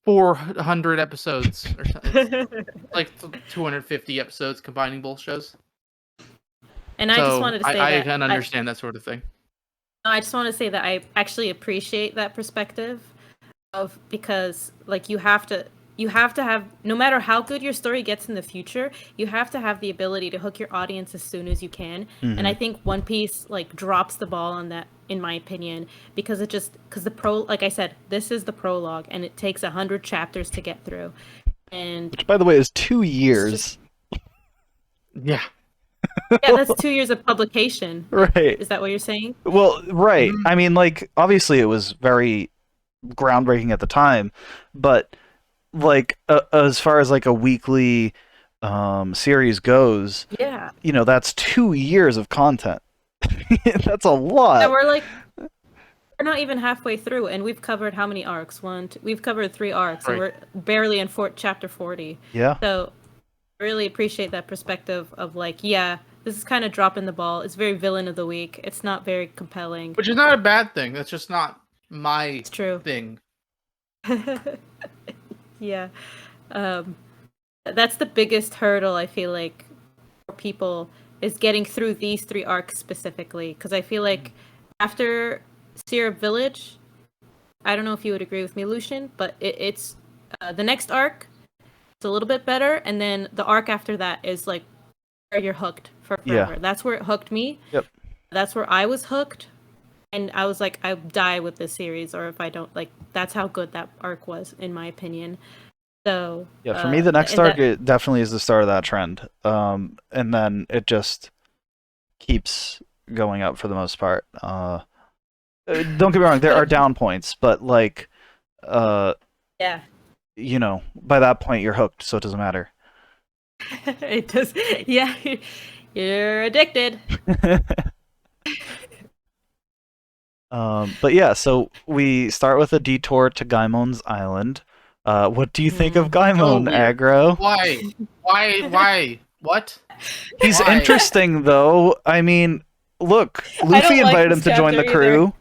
400 episodes or something. Like 250 episodes combining both shows. And I just wanted to say I that can understand that sort of thing. I just want to say that I actually appreciate that perspective because like you have to have no matter how good your story gets in the future, you have to have the ability to hook your audience as soon as you can. And I Hmm. think One Piece like drops the ball on that in my opinion because like I said, this is the prologue and it takes 100 chapters to get through. And Which, by the way, is 2 it's just years. Yeah. yeah, that's 2 years of publication. Right. Is that what you're saying? Well, right. Mhm. I mean, like, obviously it was very groundbreaking at the time, but like as far as like a weekly series goes, Yeah. that's 2 years of content. That's a And lot. we're not even halfway through, and we've covered how many arcs? We've covered 3 arcs, and Right. we're barely in chapter 40. Yeah. So I really appreciate that perspective of like, yeah, this is kind of dropping the ball. It's very villain of the week. It's not very compelling. Which is not a bad thing. That's just not my It's true. thing. Yeah. Um, that's the biggest hurdle I feel like for people is getting through these 3 arcs specifically. Because I feel like after Syrup Village, I don't know if you would agree with me, Lucian, but it's the next arc. It's a little bit better, and then the arc after that is like where you're hooked for Yeah. forever. That's where it hooked me. Yep. That's where I was hooked, and I was like, I die with this series, or if I don't like, that's how good that arc was, in my opinion. So Yeah, for me, the next and arc that it definitely is the start of that trend. And then it just keeps going up for the most part. Don't get me wrong, there are down points, but like, uh, yeah, by that point you're hooked, so it doesn't matter. it does. Yeah, you're addicted. But yeah, so we start with a detour to Gaimon's island. What do you think of So Gaimon, weird. Aggro? Why? Why? What? He's Why? interesting, though. I mean, look, I Luffy don't like invited him this to join the chapter either. crew.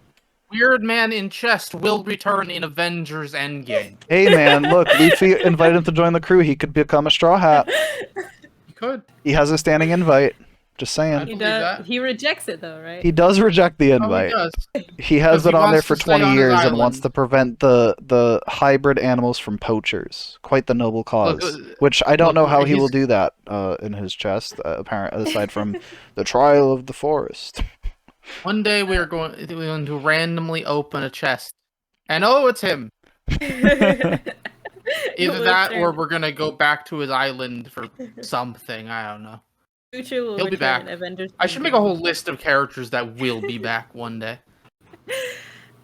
Weird man in chest will return in Avengers Endgame. Hey, man, look, Luffy invited him to join the crew. He could become a Straw Hat. You could. He has a standing invite. Just I saying. He believe does. that. He rejects it though, right? He does reject the Oh, he invite. does. He has Because he been on there wants for to stay 20 on his years and wants island. to prevent the hybrid animals from poachers. Quite the noble Look, cause. Which I don't look, know how he he's- will do that in his chest, aside from the trial of the forest. One day we're going to randomly open a chest, and oh, it's him. Either that, or we're gonna go back to his island for something. I don't know. Future will He'll be return back. in Avengers. I should make a whole list of characters that will be back one day.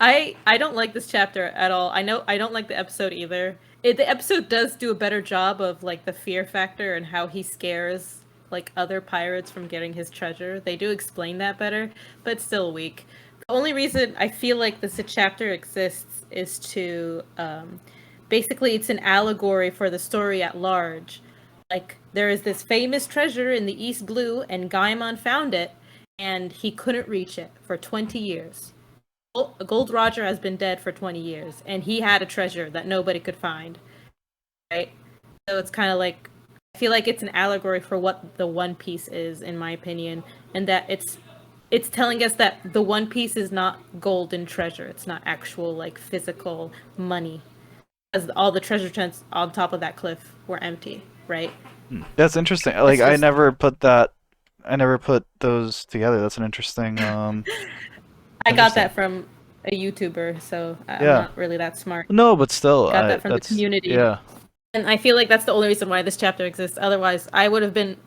I don't like this chapter at all. I don't like the episode either. The episode does do a better job of like the fear factor and how he scares like other pirates from getting his treasure. They do explain that better, but it's still weak. The only reason I feel like this chapter exists is to basically it's an allegory for the story at large. Like there is this famous treasure in the East Blue and Gaimon found it and he couldn't reach it for 20 years. Gold Roger has been dead for 20 years, and he had a treasure that nobody could find, right? So it's kind of like, I feel like it's an allegory for what the One Piece is, in my opinion, and that it's telling us that the One Piece is not gold and treasure. It's not actual like physical money, as all the treasure chests on top of that cliff were empty, right? That's interesting. Like, It's just- I never put those together. That's an interesting. I got Interesting. that from a YouTuber, so I'm Yeah. not really that smart. No, but still, Got that from the that's community. yeah. And I feel like that's the only reason why this chapter exists. Otherwise, I would have been,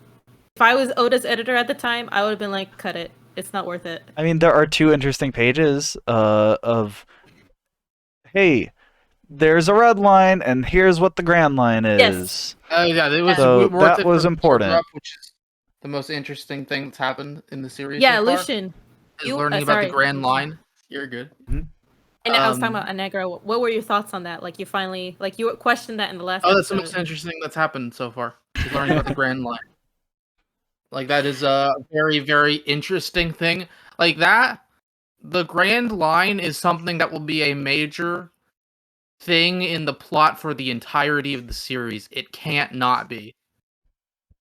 if I was Oda's editor at the time, I would have been like, cut it. It's not worth it. I mean, there are two interesting pages of, hey, there's a red line, and here's what the grand line is. Yes. Yeah, it was. So worth that it was for the important. Up, which is the most interesting thing that's happened in the series. Yeah, so far, Lucian. is you- learning about sorry. the Grand Line. You're good. And I was talking Um, about Anegro. What were your thoughts on that? Like you finally, like you questioned that in the last Oh, that's the episode. most interesting that's happened so far. Is learning about the Grand Line. Like that is a very, very interesting thing. Like that, the Grand Line is something that will be a major thing in the plot for the entirety of the series. It can't not be.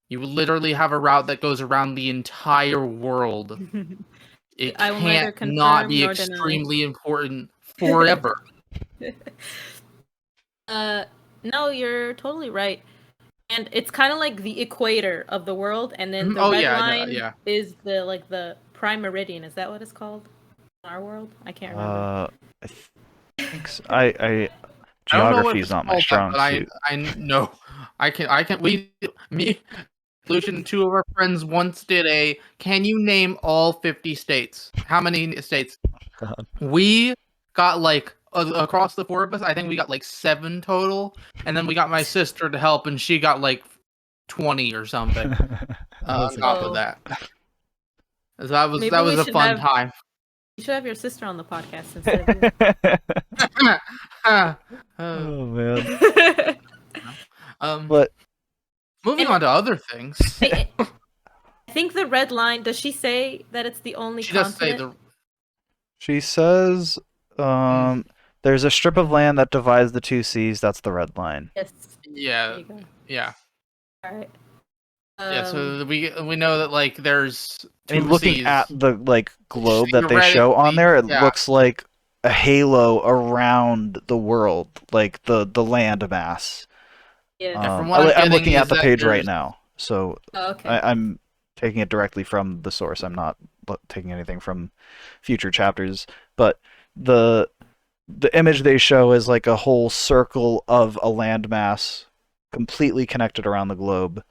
You literally have a route that goes around the entire world It I will neither can't not confirm be nor deny. extremely important forever. No, you're totally right. And it's kind of like the equator of the world, and then the Oh red yeah, no, line yeah. is the prime meridian. Is that what it's called in our world? I can't remember. I think so. I I don't know geography if is it's not my called that, strong but suit. I know me, Lucian, and two of our friends once did a. Can you name all 50 states? How many states? God. We got like across the four of us. I think we got like 7 total, and then we got my sister to help, and she got like 20 or something on That's top of Oh, that. So that maybe we was a should fun have time. you should have your sister on the podcast instead of Oh man. you. um, But moving And on to other things. I think the red line. Does she say that it's the only She does say continent? she says Mm, there's a strip of land that divides the two seas, that's the red line. Yes. There yeah, you go. yeah, All right. yeah. So we know that like there's I mean, 2 looking at seas. the globe that they show on Theoretically, there, it yeah. looks like a halo around the world, like the land mass. Yes. Yeah, from what I'm I'm getting looking at is the that page right there's now, so Oh, okay. I'm taking it directly from the source. I'm not taking anything from future chapters, but the image they show is like a whole circle of a landmass completely connected around the globe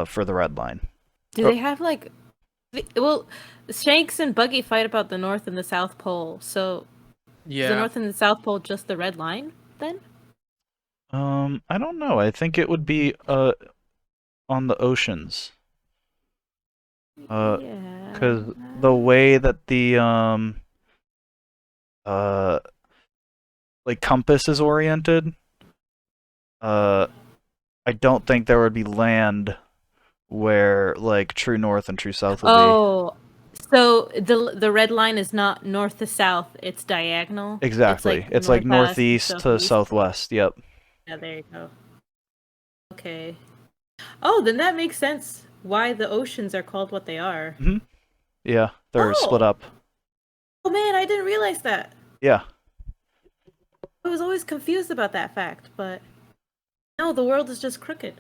for the red line. Do they have like well, Shanks and Buggy fight about the North and the South Pole. So is the yeah. North and the South Pole just the red line then? I don't know. I think it would be on the oceans. Yeah. Because the way that the uh like compass is oriented, I don't think there would be land where like true north and true south would be. Oh, so the red line is not north to south, it's diagonal. It's Exactly. like It's like northwest to northeast to southeast. southwest. Yep. Yeah, there you go. Okay. Oh, then that makes sense why the oceans are called what they are. Hmm. Yeah, they're split Oh, up. oh man, I didn't realize that. Yeah. I was always confused about that fact, but no, the world is just crooked.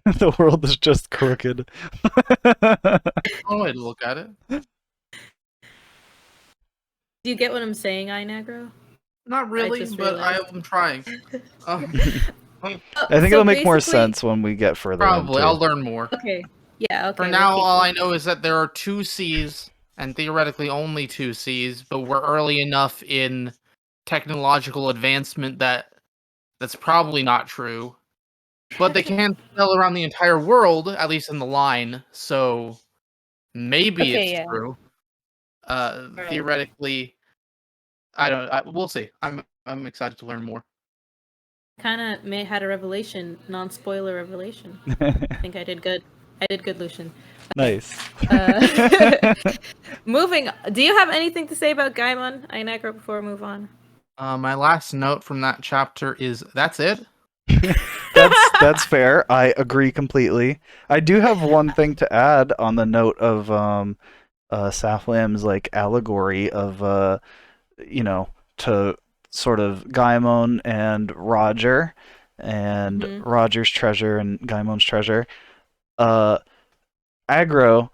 The world is just crooked. One way to look at it. Do you get what I'm saying, Inagro? Not really, just but I realized. am trying. Um, I think So it'll make more basically- sense when we get further probably. into. I'll learn more. Okay. Yeah, okay. For we'll now, keep all I going. know is that there are 2 seas, and theoretically only 2 seas, but we're early enough in technological advancement that that's probably not true. But they can sail around the entire world, at least in the line, so maybe Okay, it's yeah. true. Right. Theoretically, we'll see. I'm excited to learn more. Kind of had a revelation, non-spoiler revelation. I think I did good. I did good, Lucian. Nice. Moving. Do you have anything to say about Gaimon, Inagro, before we move on? My last note from that chapter is that's it. That's fair. I agree completely. I do have one thing to add on the note of Saflam's like allegory of you know, to sort of Gaimon and Roger and Roger's treasure and Gaimon's treasure. Aggro,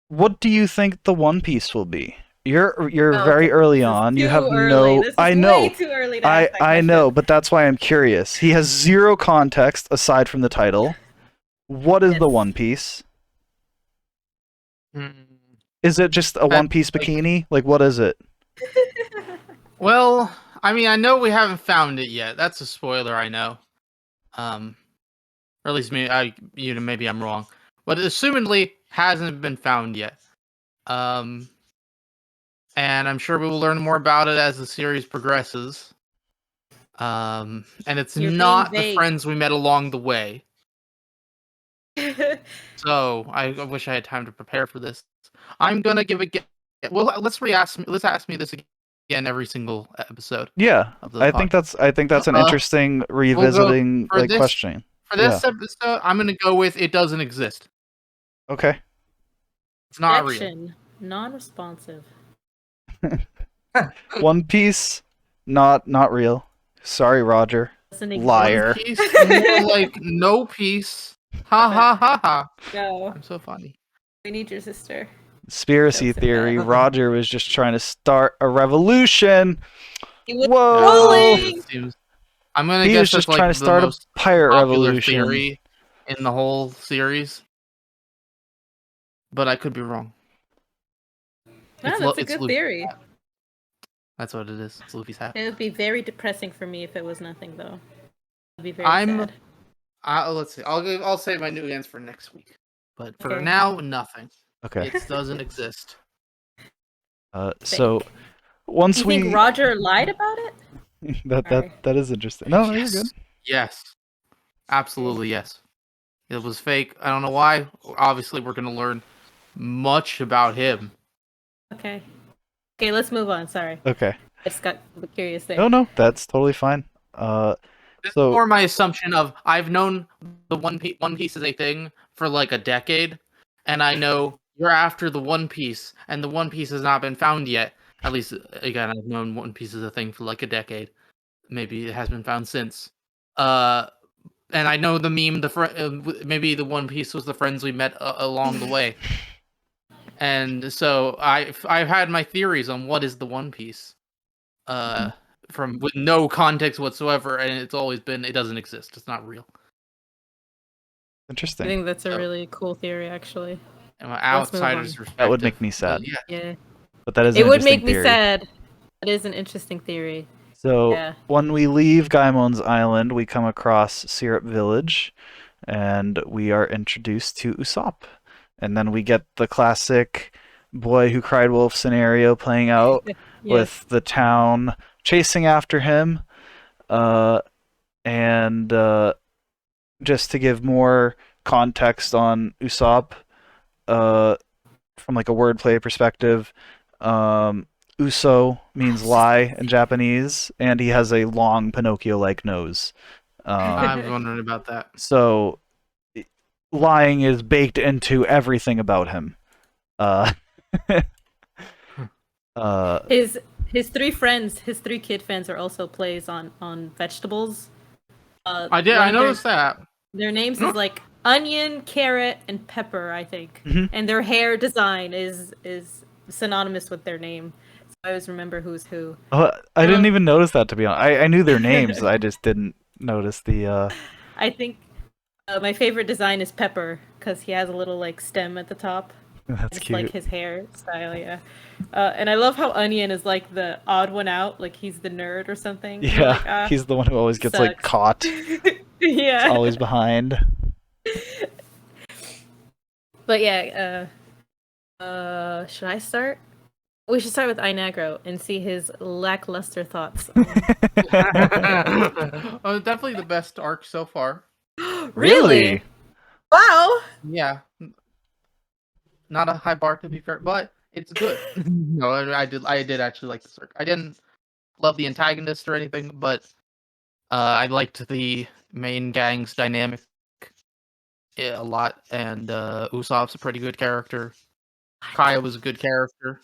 what do you think the One Piece will be? You're very early on. You have no. I know. Way too early to ask that I question. know, but that's why I'm curious. He has zero context aside from the title. What is the Yes. One Piece? Hmm. Is it just a One Piece bikini? Like, what is it? Well, I mean, I know we haven't found it yet. That's a spoiler, I know. Or at least maybe I'm wrong, but assumedly hasn't been found yet. And I'm sure we will learn more about it as the series progresses. And it's You're being not the vague. friends we met along the way. So I wish I had time to prepare for this. I'm gonna give it. Well, let's ask me this again every single episode. Yeah, Of the I think that's an interesting revisiting for like this- question. For this episode, I'm gonna go with it doesn't exist. Okay. It's not real. Objection. Non-responsive. One Piece, not real. Sorry, Roger. Doesn't One Liar. Piece, more like no peace. Ha ha ha ha. No, I'm so funny. we need your sister. Conspiracy Jokes in theory. bed. Roger was just trying to start a revolution. He was Whoa. trolling! That seems. I'm gonna He was guess just that's like trying to the start a most pirate popular revolution. theory in the whole series, but I could be wrong. No, that's a good Luffy's theory. hat. That's what it is. It's Luffy's hat. It would be very depressing for me if it was nothing, though. I'd be very I'm. sad. Let's see. I'll save my new answer for next week. But for Okay. now, nothing. Okay. It doesn't exist. So once You we think Roger lied about it? that is interesting. No, you're good. Yes. Absolutely yes. It was fake. I don't know why. Obviously, we're gonna learn much about him. Okay. Okay, let's move on. Sorry. Okay. I just got curious there. No, that's totally fine. This So- is more my assumption of I've known the One Piece is a thing for like a decade, and I know you're after the One Piece, and the One Piece has not been found yet. At least, again, I've known One Piece is a thing for like a decade. Maybe it has been found since. And I know the meme. Maybe the One Piece was the friends we met along the way, and so I've had my theories on what is the One Piece. From with no context whatsoever, and it's always been it doesn't exist. It's not real. I interesting. think that's a So- really cool theory, actually. And my Let's move outsider's on. perspective. That would make me sad. Yeah. Yeah. But that is It an would interesting make me theory. sad. That is an interesting theory. So Yeah. when we leave Gaimon's Island, we come across Syrup Village, and we are introduced to Usopp. And then we get the classic boy who cried wolf scenario playing out with the town chasing after him. And just to give more context on Usopp, from like a wordplay perspective, Uso means lie in Japanese, and he has a long Pinocchio-like nose. I was wondering about that. So lying is baked into everything about him. His three friends, his three kid friends, are also plays on vegetables. I one of their- noticed that. Their names is like onion, carrot, and pepper, I think. Mhm. And their hair design is synonymous with their name. So I always remember who's who. I didn't even notice that, to be honest. I knew their names. I just didn't notice the. I think my favorite design is Pepper because he has a little like stem at the top. That's It's cute. like his hairstyle, yeah. And I love how Onion is like the odd one out, like he's the nerd or something. You're Yeah, like, "Ah, he's the one who always gets like sucks." caught. yeah. Always behind. But yeah, should I start? We should start with Inagro and see his lackluster thoughts. Oh, definitely the best arc so far. Really? Wow. Yeah. Not a high bar to be fair, but it's good. No, I did actually like this arc. I didn't love the antagonist or anything, but I liked the main gang's dynamic a lot, and Usopp's a pretty good character. Kaya was a good character.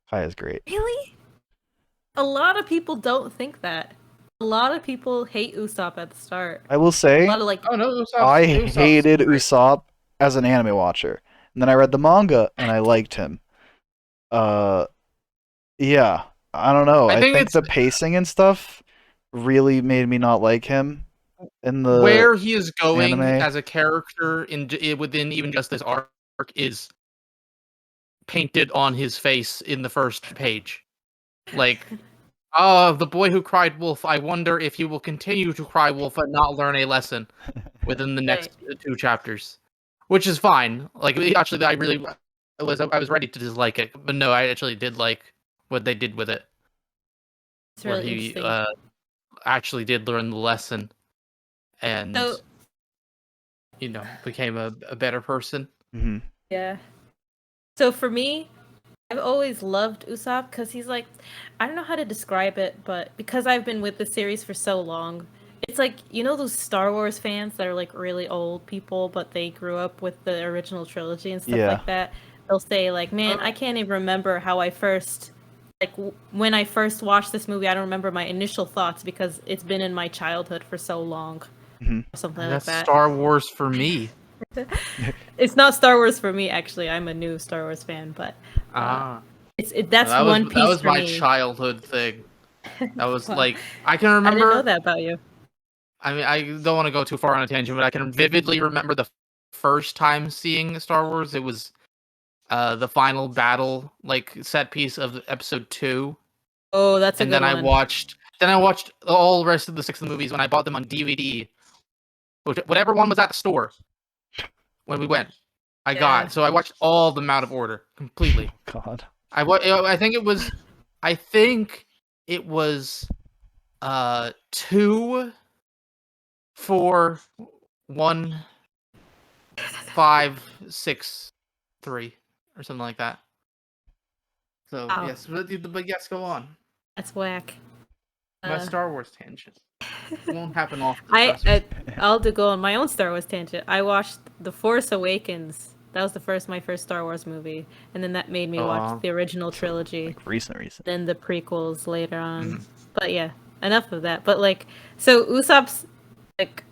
Kai is great. Really? A lot of people don't think that. A lot of people hate Usopp at the start. I will say, A lot of like, Oh no, I Usopp's hated great. Usopp as an anime watcher, and then I read the manga and I liked him. Yeah, I don't know. I I think think it's- the pacing and stuff really made me not like him in the Where he is going anime. as a character within even just this arc is painted on his face in the first page. Like, oh, the boy who cried wolf. I wonder if he will continue to cry wolf and not learn a lesson within the next 2 chapters, which is fine. Like, actually, I was ready to dislike it, but no, I actually did like what they did with it, it's where really he interesting. actually did learn the lesson and So, became a better person. Mhm. yeah. So for me, I've always loved Usopp because he's like, I don't know how to describe it, but because I've been with the series for so long, it's like, those Star Wars fans that are like really old people, but they grew up with the original trilogy and stuff Yeah. like that. they'll say like, "Man, I can't even remember how I first when I first watched this movie. I don't remember my initial thoughts because it's been in my childhood for so long." Mhm. Or something like That's that. Star Wars for me. It's not Star Wars for me, actually. I'm a new Star Wars fan, but that's One that Piece was for my me. childhood thing. That was Wow. like I can I didn't know remember. that about you. I mean, I don't want to go too far on a tangent, but I can vividly remember the first time seeing Star Wars. It was the final battle, like set piece of episode 2, Oh, that's a and good then I one. watched. Then I watched all the rest of the 6 movies when I bought them on DVD, whatever one was at the store when we went. I Yeah. got so I watched all of them out of order completely. God. I think it was, I think it was 2, 4, 1, 5, 6, 3, or something like that. So Wow. yes, but yes, go on. That's whack. My Uh, Star Wars tangent won't happen often. trust me. I'll go on my own Star Wars tangent. I watched The Force Awakens. That was my first Star Wars movie, and then that made me watch the original trilogy, Like recent. then the prequels later on. Mhm. But yeah, enough of that. But like, so Usopp's like,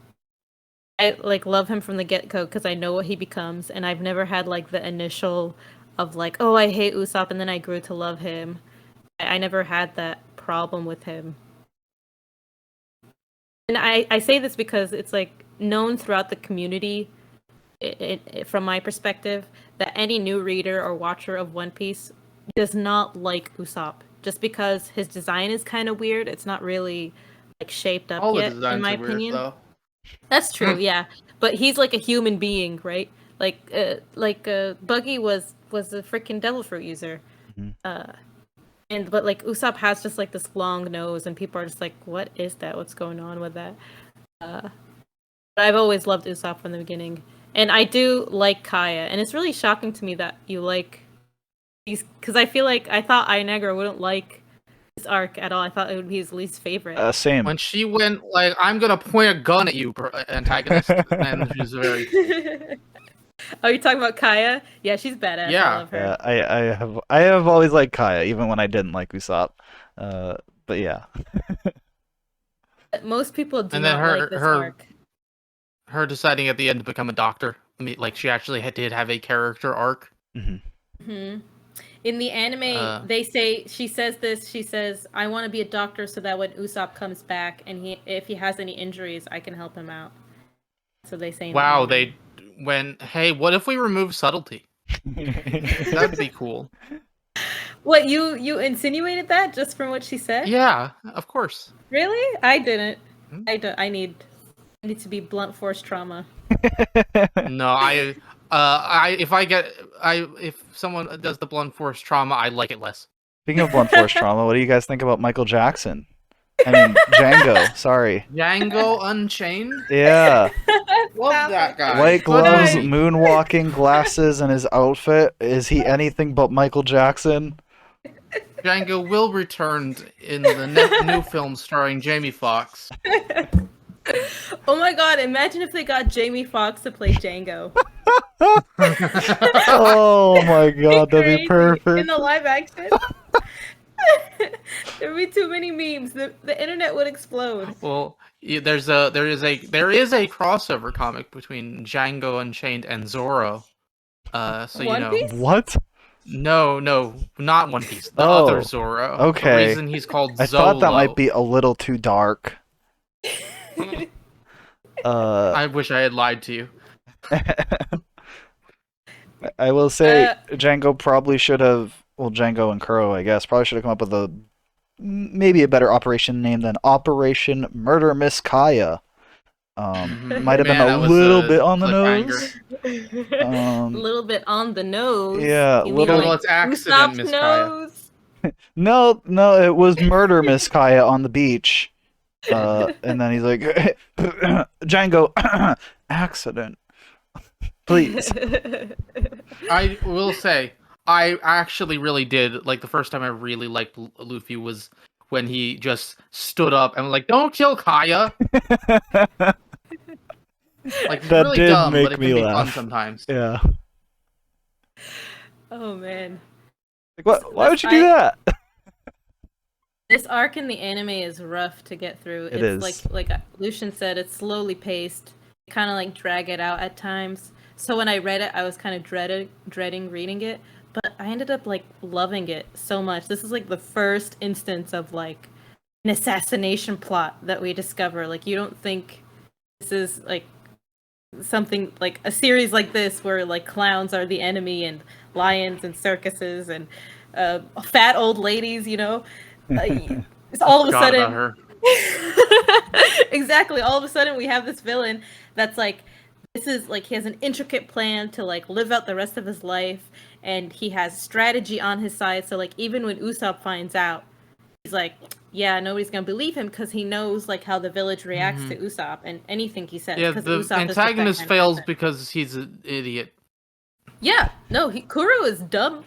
I like love him from the get go because I know what he becomes, and I've never had like the initial of like, oh, I hate Usopp, and then I grew to love him. I never had that problem with him. And I say this because it's like known throughout the community, from my perspective, that any new reader or watcher of One Piece does not like Usopp just because his design is kind of weird. It's not really like shaped up All the yet, in designs my are weird opinion. though. That's true, yeah. But he's like a human being, right? Buggy was a freaking devil fruit user. Mhm. But like Usopp has just like this long nose, and people are just like, "What is that? What's going on with that?" But I've always loved Usopp from the beginning, and I do like Kaya, and it's really shocking to me that you like these because I feel like I thought Ionegra wouldn't like this arc at all. I thought it would be his least favorite. Same. When she went like, "I'm gonna point a gun at you, antagonist," and she's very Oh, you're talking about Kaya? Yeah, she's badass. Yeah. I love her. Yeah, I have always liked Kaya, even when I didn't like Usopp. But yeah. Most people do And then not like this arc. her deciding at the end to become a doctor. I mean, like she actually did have a character arc. Mhm. Hmm. In the anime, they say she says this. She says, "I want to be a doctor so that when Usopp comes back and if he has any injuries, I can help him out." So they say. In Wow, the anime. hey, what if we remove subtlety? That'd be cool. What you insinuated that just from what she said? Yeah, of course. Really? I didn't. Hmm? I need to be blunt force trauma. No, if someone does the blunt force trauma, I like it less. Speaking of blunt force trauma, what do you guys think about Michael Jackson? I mean, Django. Sorry. Django Unchained. Yeah. Love that guy. White gloves, Nice. moonwalking, glasses, and his outfit. Is he anything but Michael Jackson? Django will return in the new film starring Jamie Foxx. Oh my god! Imagine if they got Jamie Foxx to play Django. Oh my god, that'd be Crazy. perfect. In the live action. There'd be too many memes. The internet would explode. Well, there is a crossover comic between Django Unchained and Zorro. So One you know, Piece? What? no, not One Piece. The Oh, other Zorro. okay. The reason he's called I Zolo. thought that might be a little too dark. I wish I had lied to you. I will say Django probably should have, well, Django and Kuro, I guess, probably should have come up with maybe a better operation name than Operation Murder Miss Kaya. Might have been Man, a that was little a bit on the cliffhanger. nose. A little bit on the nose. Yeah, You little- mean Well, like it's accident, Usopp's Miss Kaya. nose? No, it was Murder Miss Kaya on the beach. And then he's like, Django, accident. Please. I will say, I actually really did, like, the first time I really liked Luffy was when he just stood up and was like, "Don't kill Kaya!" Like, it's That really did dumb, make but it me can be fun laugh. sometimes. Yeah. Oh man. Like, what? Why This would you do that? this arc in the anime is rough to get through. It It's is. like Lucian said, it's slowly paced. Kind of like drag it out at times. So when I read it, I was kind of dreading reading it, but I ended up like loving it so much. This is like the first instance of like an assassination plot that we discover. Like you don't think this is like something like a series like this where like clowns are the enemy and lions and circuses and fat old ladies, you know. It's all of a Forgot about sudden her. exactly, all of a sudden we have this villain that's like this is like he has an intricate plan to like live out the rest of his life, and he has strategy on his side. So like even when Usopp finds out, he's like, yeah, nobody's gonna believe him because he knows like how the village reacts to Usopp and anything he says. Yeah, Because the Usopp is just that antagonist kind of fails person. because he's an idiot. Yeah, no, Kuro is dumb.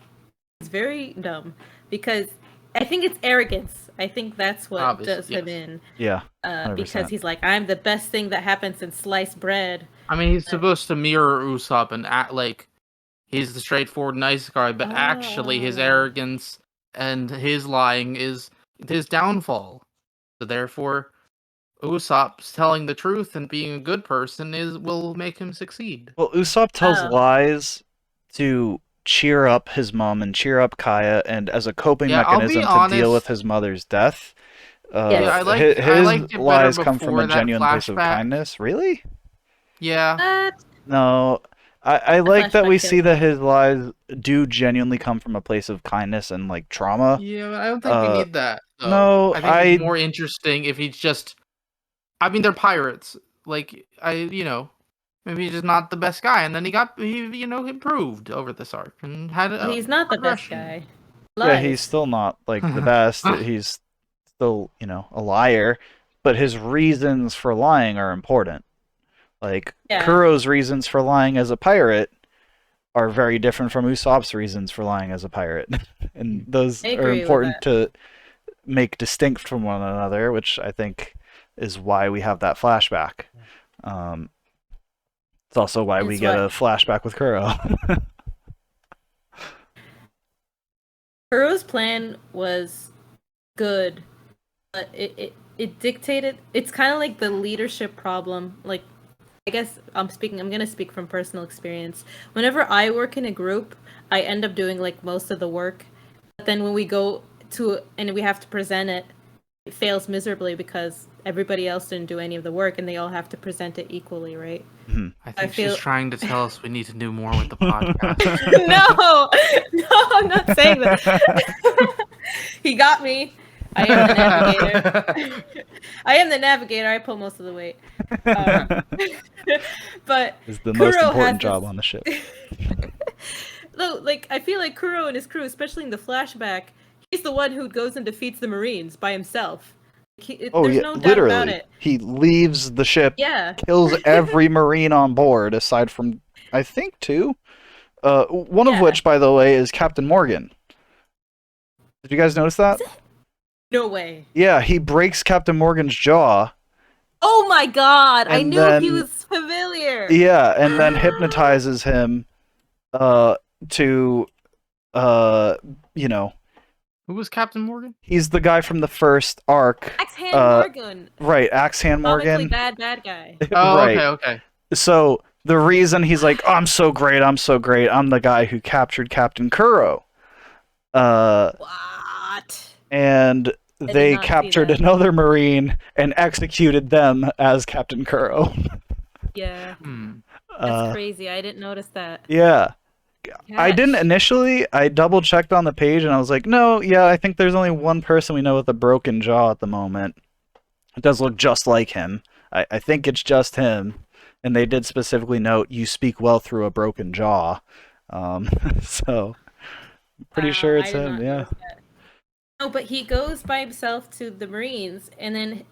He's very dumb because I think it's arrogance. I think that's what Obvious, does him yes. in. Yeah, Because 100%. he's like, I'm the best thing that happens since sliced bread. I mean, he's supposed to mirror Usopp and act like he's the straightforward nice guy, but actually his Oh. arrogance and his lying is his downfall. So therefore, Usopp's telling the truth and being a good person will make him succeed. Well, Usopp tells Oh. lies to cheer up his mom and cheer up Kaya, and as a coping Yeah, I'll be mechanism to deal with honest. his mother's death. Yes. Yeah, I His liked it better lies come from a before that genuine place of flashback. kindness. Really? Yeah. What? No, I The like that we flashback see killed that me. his lies do genuinely come from a place of kindness and like trauma. Yeah, but I don't think we need that though. No, I think it's more interesting if he's just I mean they're pirates. Like maybe he's just not the best guy and then he improved over this arc and had a He's not the best progression. guy. yeah, he's Lies. still not like the best. He's still, a liar, but his reasons for lying are important. Like Yeah. Kuro's reasons for lying as a pirate are very different from Usopp's reasons for lying as a pirate. And those I are agree with important that. to make distinct from one another, which I think is why we have that flashback. Um, it's also why we It's get what a flashback with Kuro. Kuro's plan was good, but it dictated. It's kind of like the leadership problem. Like, I guess I'm gonna speak from personal experience. Whenever I work in a group, I end up doing like most of the work. But then when we go to and we have to present it, it fails miserably because everybody else didn't do any of the work and they all have to present it equally, right? I think I feel- she's trying to tell us we need to do more with the podcast. No, I'm not saying that. He got me. I am the navigator. I am the navigator. I pull most of the weight. But Is the Kuro most has important job this- on the ship. No, like I feel like Kuro and his crew, especially in the flashback, he's the one who goes and defeats the Marines by himself. Oh There's yeah, no doubt literally. about it. He leaves the ship, Yeah. kills every Marine on board, aside from I think two. One of Yeah. which, by the way, is Captain Morgan. Did you guys notice that? No way. Yeah, he breaks Captain Morgan's jaw. Oh my god! I And knew he then- was familiar. Yeah, and then hypnotizes him to Who was Captain Morgan? he's the guy from the first arc. Axe Hand Morgan. Right, Axe Hand Comically Morgan. bad guy. Oh, right. okay. So the reason he's like, oh, I'm so great, I'm the guy who captured Captain Kuro. What? And did they not see captured that. another Marine and executed them as Captain Kuro. Yeah. Hmm. That's crazy. I didn't notice that. Yeah. I didn't Gosh. initially. I double checked on the page and I was like, no, yeah, I think there's only one person we know with a broken jaw at the moment. It does look just like him. I think it's just him. And they did specifically note, you speak well through a broken jaw. So, pretty sure it's I did him, not yeah. notice that. No, but he goes by himself to the Marines, and then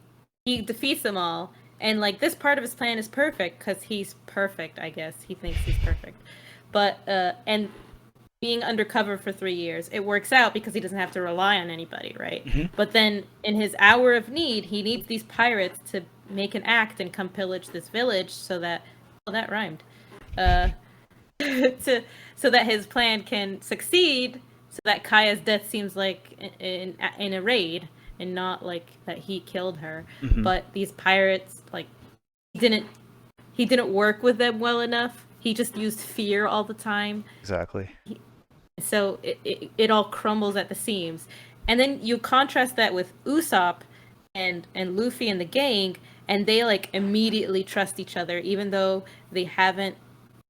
he defeats them all. And like this part of his plan is perfect because he's perfect. I guess he thinks he's perfect. But and being undercover for 3 years, it works out because he doesn't have to rely on anybody, right? Mhm. But then in his hour of need, he needs these pirates to make an act and come pillage this village so that that rhymed. to so that his plan can succeed, so that Kaya's death seems like in a raid and not like that he killed her. Hmm. But these pirates, like, didn't he didn't work with them well enough. He just used fear all the time. Exactly. So it all crumbles at the seams. And then you contrast that with Usopp and Luffy and the gang, and they like immediately trust each other, even though they haven't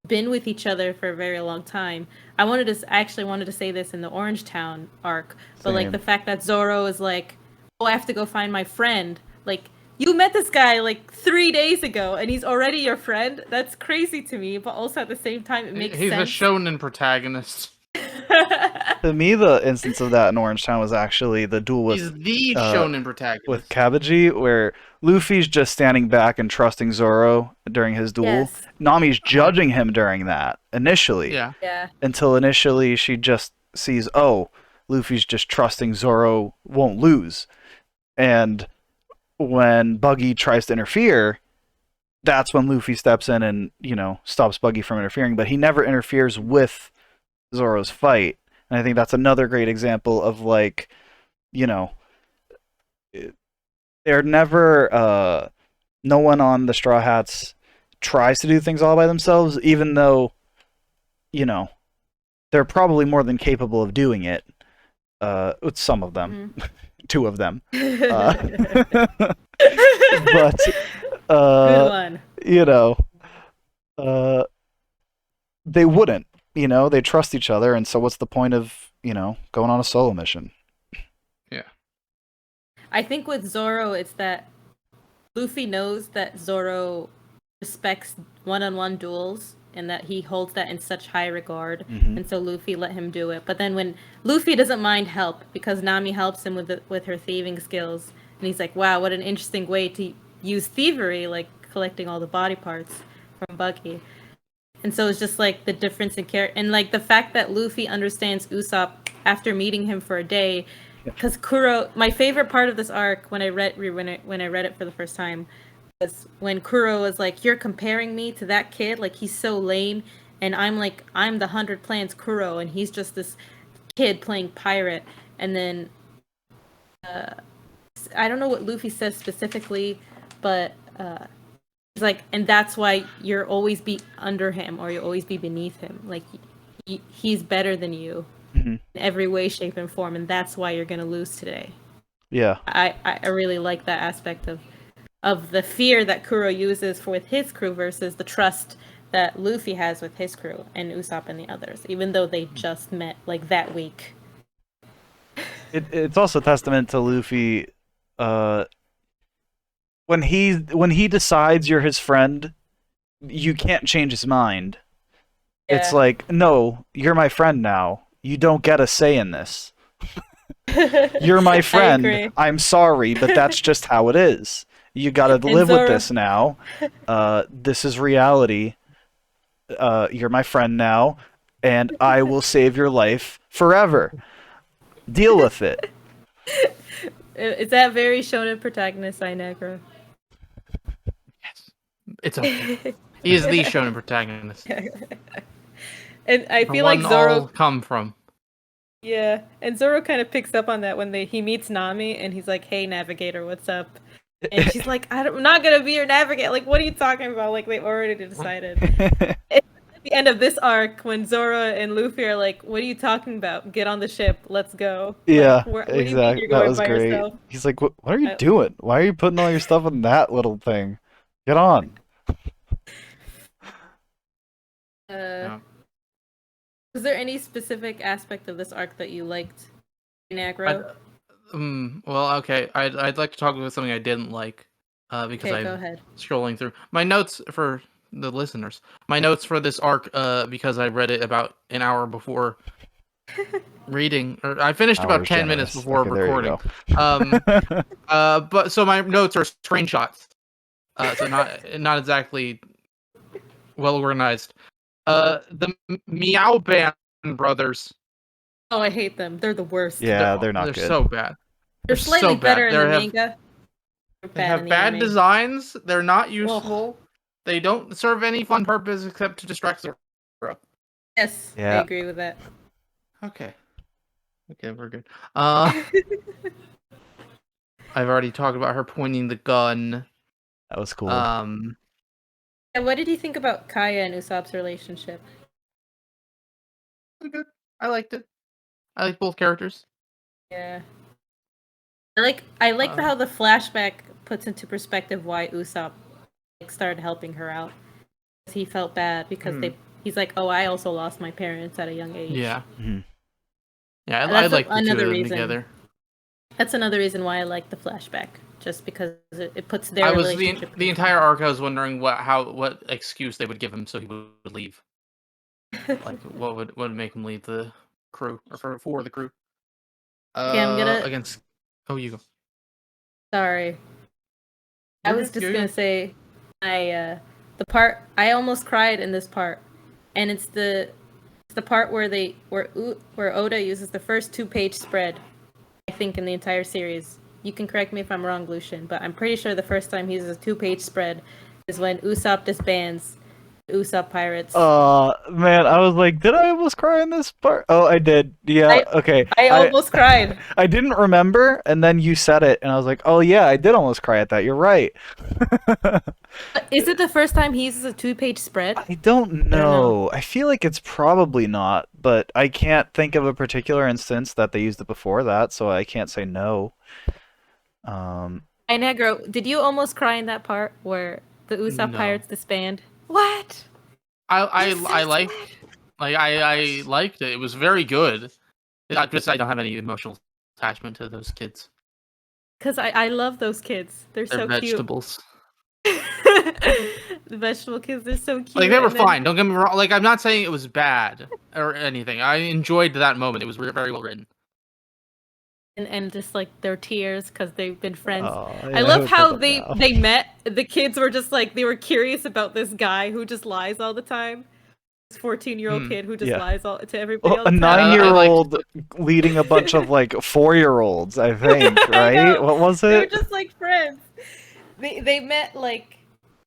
been with each other for a very long time. I actually wanted to say this in the Orange Town arc, but like the Same. fact that Zoro is like, "Oh, I have to go find my friend." Like, you met this guy like 3 days ago, and he's already your friend. That's crazy to me, but also at the same time, it makes He's a sense. shonen protagonist. To me, the instance of that in Orange Town was actually the duel He's the shonen protagonist. with Kabaji, where Luffy's just standing back and trusting Zoro during his duel. Yes. Nami's judging him during that initially, Yeah. Yeah. until initially she just sees, oh, Luffy's just trusting Zoro won't lose. And when Buggy tries to interfere, that's when Luffy steps in and, stops Buggy from interfering, but he never interferes with Zoro's fight. And I think that's another great example of, like, you know, they're never, no one on the Straw Hats tries to do things all by themselves, even though, they're probably more than capable of doing it. With some of them, two of them. But, Good one. They wouldn't. They trust each other, and so what's the point of, going on a solo mission? Yeah. I think with Zoro, it's that Luffy knows that Zoro respects one-on-one duels and that he holds that in such high regard, and so Luffy let him do it. But then when Luffy doesn't mind help because Nami helps him with her thieving skills, and he's like, "Wow, what an interesting way to use thievery, like collecting all the body parts from Buggy." And so it's just like the difference in character, and like the fact that Luffy understands Usopp after meeting him for a day. Because Kuro, my favorite part of this arc when I read it for the first time, was when Kuro was like, "You're comparing me to that kid? Like, he's so lame." And I'm like, "I'm the 100 Plans Kuro, and he's just this kid playing pirate." And then I don't know what Luffy says specifically, but he's like, "And that's why you'll always be under him, or you'll always be beneath him. Like, he's better than you in every way, shape, and form, and that's why you're gonna lose today." Yeah. I really like that aspect of the fear that Kuro uses with his crew versus the trust that Luffy has with his crew and Usopp and the others, even though they just met like that week. It's also a testament to Luffy. When he decides you're his friend, you can't change his mind. It's Yeah. like, no, you're my friend now. You don't get a say in this. You're my I friend. agree. I'm sorry, but that's just how it is. You gotta live with Zoro- this now. This is reality. You're my friend now, and I will save your life forever. Deal with it. Is that very shonen protagonist, Inegra? Yes. It's okay. He is the shonen protagonist. And I The feel like one Zoro, all come from. yeah, and Zoro kind of picks up on that when he meets Nami, and he's like, "Hey, Navigator, what's up?" And she's like, "I'm not gonna be your navigator." Like, what are you talking about? Like, they already decided. At the end of this arc, when Zoro and Luffy are like, "What are you talking about? Get on the ship. Let's go." Yeah, Like, what do you mean exactly. you're That going was by great. yourself? He's like, what are you I- doing? Why are you putting all your stuff in that little thing? Get on. Uh, was there any specific aspect of this arc that you liked, Nagro? Well, okay. I'd like to talk about something I didn't like, because Okay, go I'm ahead. scrolling through my notes for the listeners. My notes for this arc, because I read it about an hour before reading, or I finished about Hours 10 minutes generous. before Okay, there you recording. go. But so my notes are screenshots, so not exactly well organized. The Meow Band brothers. Oh, I hate them. They're the worst. Yeah, they're not They're good. so bad. They're so slightly bad. better in They the have manga. They're they bad have in the bad anime. designs. They're not useful. They don't serve any fun purpose except to distract Zoro. Yes, I Yeah. agree with that. Okay. Okay, we're good. I've already talked about her pointing the gun. That was cool. Um, And what did you think about Kaya and Usopp's relationship? pretty good. I liked it. I like both characters. Yeah. I like how the flashback puts into perspective why Usopp started helping her out. He felt bad because he's like, oh, I also lost my parents at a young age. Yeah. Mhm. Yeah, I That's like the two another of them reason. together. That's another reason why I like the flashback, just because it puts their I was relationship. the entire arc. I was wondering what excuse they would give him so he would leave. Like what would make him leave the crew or for the crew? Okay, I'm gonna. Against. Oh, you go. Sorry, I You're was good. just You're gonna good. say, the part I almost cried in this part, and it's the part where where Oda uses the first 2-page spread. I think in the entire series. You can correct me if I'm wrong, Lucian, but I'm pretty sure the first time he uses a 2-page spread is when Usopp disbands the Usopp Pirates. Man, I was like, did I almost cry in this part? Oh, I did. Yeah, okay. I almost cried. I didn't remember, and then you said it, and I was like, oh yeah, I did almost cry at that. You're right. Is it the first time he uses a 2-page spread? I don't I don't know. know. I feel like it's probably not, but I can't think of a particular instance that they used it before that, so I can't say no. Um, Hey, Negro, did you almost cry in that part where the Usopp No, Pirates disband? What? I I liked it. It was very good. I don't have any emotional attachment to those kids. Because I love those kids. They're They're so cute. vegetables. The vegetable kids are so cute. Like they were and then fine. Don't get me wrong. Like I'm not saying it was bad or anything. I enjoyed that moment. It was very well written. and just like their tears because they've been friends. oh, I yeah, I love would feel how them they now. they met. The kids were just like they were curious about this guy who just lies all the time. This 14-year-old Hmm. kid who just Yeah. lies to everybody Well, all a the time. I liked. nine-year-old leading a bunch of like 4-year-olds, I think, I right? know. What was They were it? just like friends. They met like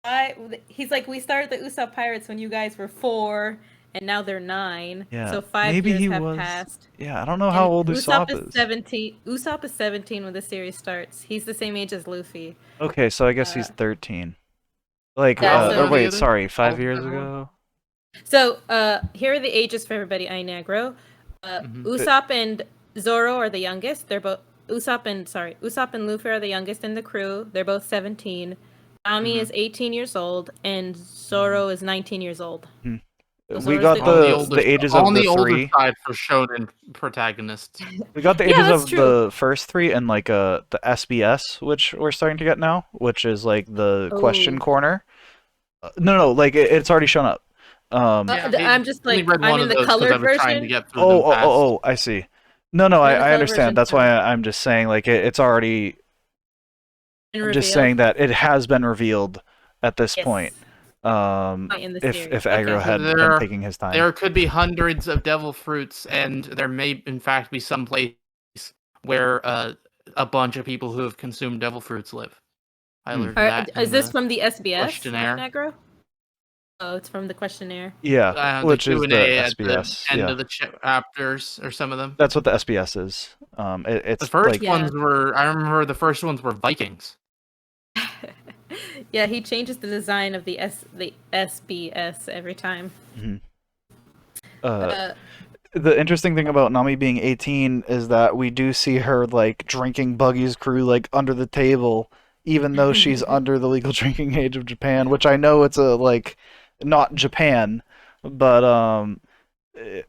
I. He's like we started the Usopp Pirates when you guys were 4, and now they're 9. Yeah, So 5 maybe years he have was. passed. Yeah, I don't know how And old Usopp Usopp is is. 17. Usopp is 17 when the series starts. He's the same age as Luffy. Okay, so I guess Uh, he's 13. Like, yeah. How old or are So the wait, other? sorry, How 5 old is years everyone? ago? here are the ages for everybody. I Negro. Mm-hmm. Usopp and Zoro are the youngest. They're both Usopp and Luffy are the youngest in the crew. They're both 17. Nami Mm-hmm. is 18 years old, and Zoro is 19 years old. Hmm. So We Zoro's got the On the oldest. older, the ages of on the the older three. side for shonen protagonists. We got the Yeah, ages that's of true. the first three and like the SBS, which we're starting to get now, which is like the question Oh, corner. No, like it's already shown up. Yeah, I'm I just only like read I'm one in of the those because I colored was trying to version. get through them fast. I see. No, I'm in the I colored understand. version, That's why so I'm just saying, like, it's already. been I'm just revealed. saying that it has been revealed at this point. Yes, Um, point in the if series. Agro Okay. had been There, taking his time. there could be hundreds of devil fruits, and there may, in fact, be some place where a bunch of people who have consumed devil fruits live. I Hmm. learned that in Is this the from the SBS, questionnaire. Negro? Oh, it's from the questionnaire. Yeah, The which is the Q&A at the SBS. end Yeah, of the chapters, or some of them. that's what the SBS is. The It's first like Yeah. ones were, I remember the first ones were Vikings. Yeah, he changes the design of the SBS every time. mhm. uh, Uh, the interesting thing about Nami being 18 is that we do see her like drinking Buggy's crew like under the table, even though she's under the legal drinking age of Japan, which I know it's a like not Japan, but eh,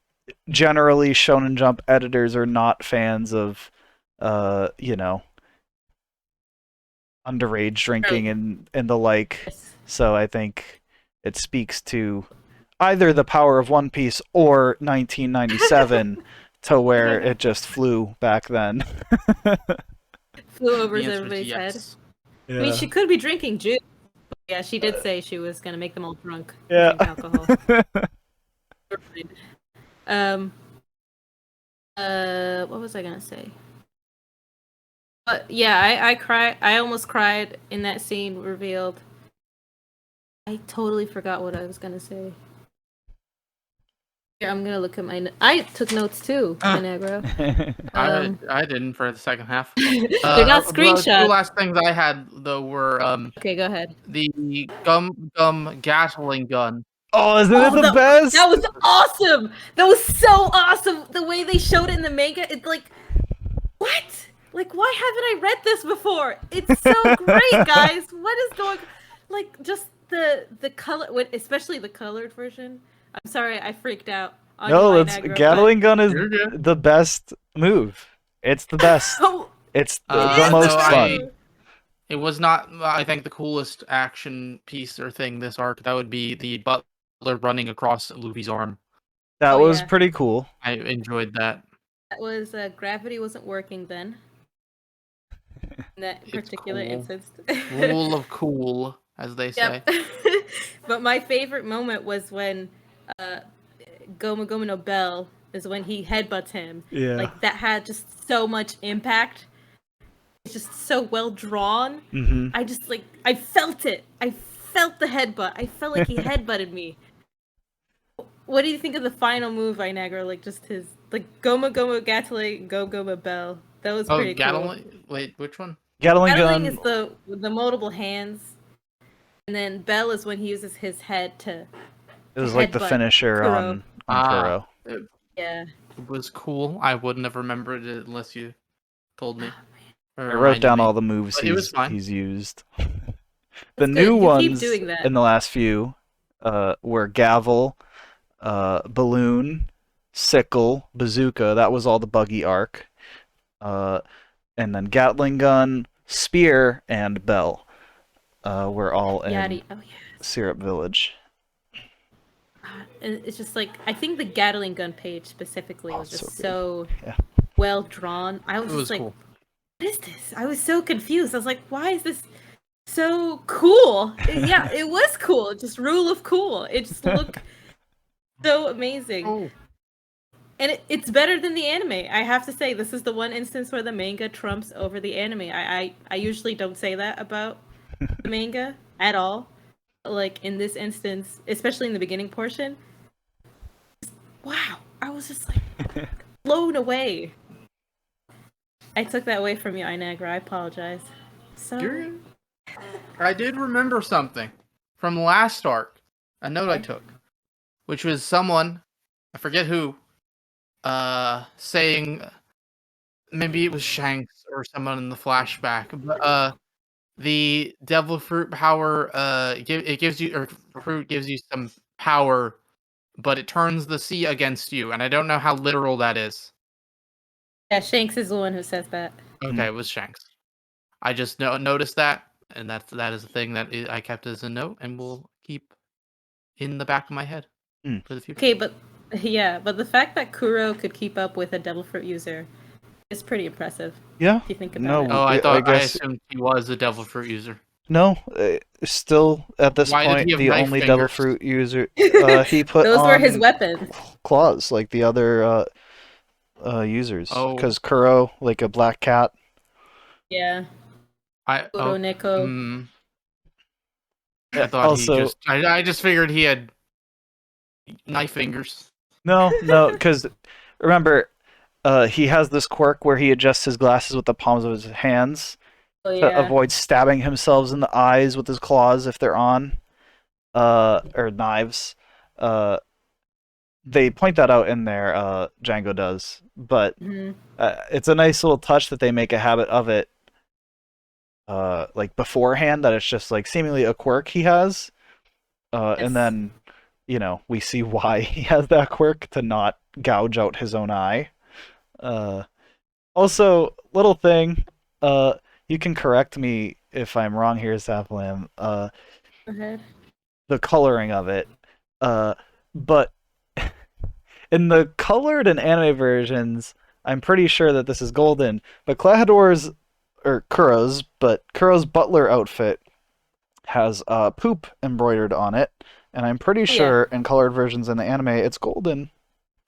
generally Shonen Jump editors are not fans of you know, underage drinking Right. and the like. Yes. So I think it speaks to either the power of One Piece or 1997 to where it just flew back then. Flew over The answer is everybody's head. yes. I mean, she Yeah. could be drinking juice. Yeah, she did say she was gonna make them all drunk and Yeah. drink alcohol. um. What was I gonna say? But yeah, I cried. I almost cried in that scene revealed. I totally forgot what I was gonna say. Here, I'm gonna look at my. I took notes too, Minegro. I didn't for the second half. They're not The two screenshots. last things I had though were Okay, go ahead. the gum Gatling gun. Oh, isn't it the best? That was awesome. That was so awesome. The way they showed it in the manga, it's like, what? Like, why haven't I read this before? It's so great, guys. What is going? Like, just the color, especially the colored version. I'm sorry, I freaked out. On No, you, that's Niagara, Gatling gun is You're good. the best move. It's the best. Oh, It's Uh, the no, most I- fun. It was not, I think, the coolest action piece or thing this arc. That would be the butler running across Luffy's arm. That Oh, was yeah. pretty cool. I enjoyed that. that was gravity wasn't working then. In that It's particular cool. instance. Rule of cool, as they say. Yep. But my favorite moment was when Goma Goma no Bell is when he headbutts him. Yeah. Like that had just so much impact. It's just so well drawn. Mm-hmm. I just like I felt it. I felt the headbutt. I felt like he headbutted me. What do you think of the final move, Inagra? Like just his like Goma Goma Gatling Go Goma Bell. That was pretty cool. Gatling? Wait, which one? Gatling Gatling gun. is the multiple hands, and then Bell is when he uses his head to. It was like the headbutt finisher Kuro. on Kuro. Yeah. It was cool. I wouldn't have remembered it unless you told me. Or I wrote reminded down me. all the moves But it was fine. he's used. That's The good. new You keep ones doing that. in the last few were Gavel, Balloon, Sickle, Bazooka. That was all the Buggy arc. And then Gatling gun, Spear, and Bell were all in Yadi. Oh yeah. Syrup Village. And it's just like I think the Gatling gun page specifically was just so so Yeah. well drawn. I was It just was like, cool. what is this? I was so confused. I was like, why is this so cool? Yeah, it was cool. Just rule of cool. It just looked so amazing. Oh. And it's better than the anime. I have to say, this is the one instance where the manga trumps over the anime. I usually don't say that about the manga at all. Like in this instance, especially in the beginning portion, wow, I was just like blown away. I took that away from you, Inagra. I apologize. So I did remember something from last arc, a note I took, which was someone, I forget who, saying, maybe it was Shanks or someone in the flashback, but the devil fruit power, it gives you, or fruit gives you some power, but it turns the sea against you, and I don't know how literal that is. yeah, Shanks is the one who says that. Okay, it was Shanks. I just noticed that, and that is a thing that I kept as a note, and will keep in the back of my head for the future. Okay, but the fact that Kuro could keep up with a devil fruit user is pretty impressive. Yeah. If you think about No, it. Oh, I guess assumed he was a devil fruit user. no. Still at this Why did point, he have the knife only devil fingers? fruit user he put Those on were his weapons. claws like the other users. Oh. Because Kuro, like a black cat. Yeah. I Kuro Neko. I thought Also- he just. I just figured he had knife fingers. No, because remember, he has this quirk where he adjusts his glasses with the palms of his hands Oh to yeah. avoid stabbing himself in the eyes with his claws if they're on, or knives. They point that out in there. Django does, but Mhm. it's a nice little touch that they make a habit of it. Like beforehand, that it's just like seemingly a quirk he has, Yes. and then we see why he has that quirk to not gouge out his own eye. Also, little thing, you can correct me if I'm wrong here, Saplam. Go ahead. The coloring of it, but in the colored and anime versions, I'm pretty sure that this is golden. But Kuro's butler outfit has poop embroidered on it, and I'm pretty sure in colored versions in the anime it's golden.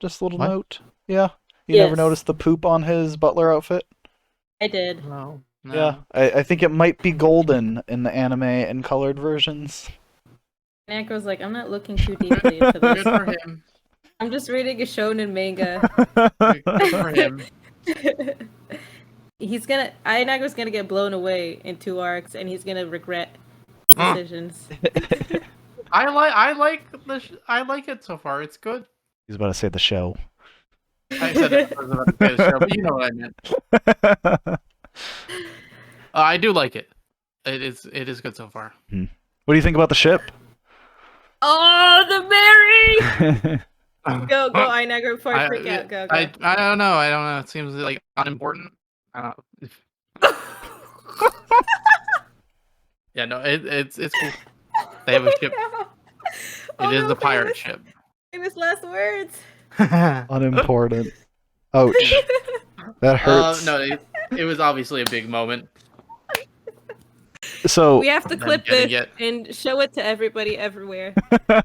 Just a little What? note. Yeah. You never Yes. noticed the poop on his butler outfit? I did. No. Yeah. I think it might be golden in the anime and colored versions. Nako's like, I'm not looking too deeply into Good this. for him. I'm just reading a shonen manga. Good for him. Ainago's gonna get blown away in 2 arcs, and he's gonna regret his Mm. decisions. I like it so far. It's good. He's about to say the show. I said it I was about to say the show, but you know what I meant. I do like it. It is good so far. What do you think about the ship? Oh, the Mary! Go, Ainago, before I freak out. Go. I don't know. It seems like unimportant. I don't know. Yeah, no, it's cool. They have a ship. It is a pirate ship. Famous last words. Unimportant. Ouch. That hurts. No, it was obviously a big moment. So We have to clip getting this it. and show it to everybody everywhere. Because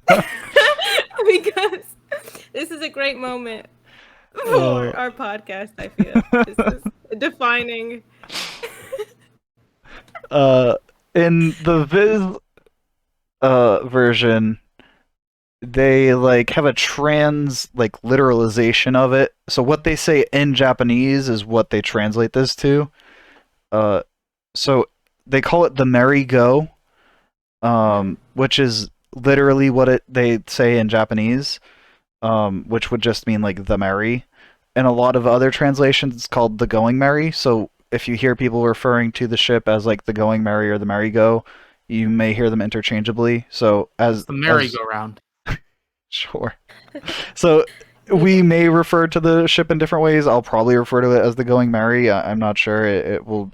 this is a great moment for our podcast, I feel. This is defining. in the Viz version, they like have a trans like literalization of it. So what they say in Japanese is what they translate this to. So they call it the merry-go, which is literally what they say in Japanese, which would just mean like the merry. And a lot of other translations it's called the going merry. So if you hear people referring to the ship as like the going merry or the merry-go, you may hear them interchangeably. So as The merry-go-round. Sure. So we may refer to the ship in different ways. I'll probably refer to it as the going merry. I'm not sure. It will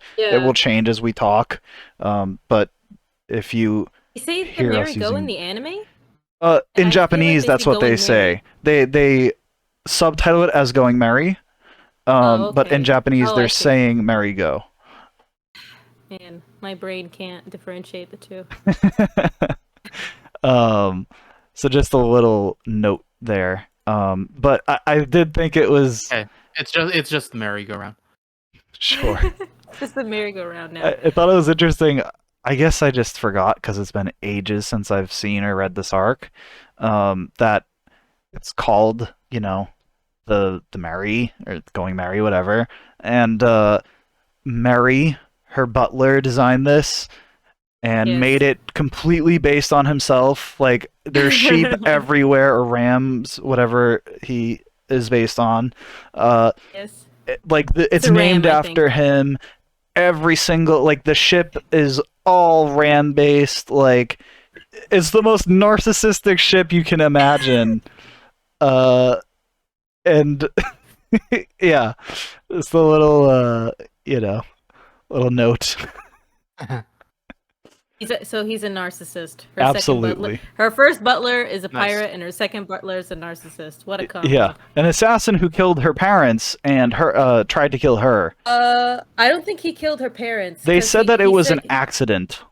change as we talk. But if you You say the hear us merry-go in using the anime? in feel Japanese, like they that's say what they going say. They subtitle it as going merry. But in Okay. Japanese, I they're see. saying merry-go. Man, my brain can't differentiate the two. So just a little note there. But I did think it was Okay, it's just the merry-go-round. sure. It's just the merry-go-round now. I thought it was interesting. I guess I just forgot because it's been ages since I've seen or read this arc. That it's called, the Mary or going Mary, whatever. And Mary, her butler, designed this and Yes. made it completely based on himself. Like there's sheep everywhere, or rams, whatever he is based on. Yes. It's a ram, named I think. after him. Every single the ship is all ram based. Like it's the most narcissistic ship you can imagine. And yeah, it's the little little note. He's a narcissist. Absolutely. Her first butler is a Nice. pirate, and her second butler is a narcissist. What a combo. Yeah, an assassin who killed her parents and her tried to kill her. I don't think he killed her parents. They 'cause said that it he was said- an accident.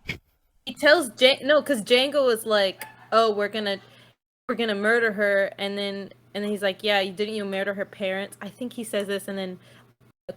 He tells because Django was like, "Oh, we're gonna murder her," and then he's like, "Yeah, didn't you murder her parents?" I think he says this, and then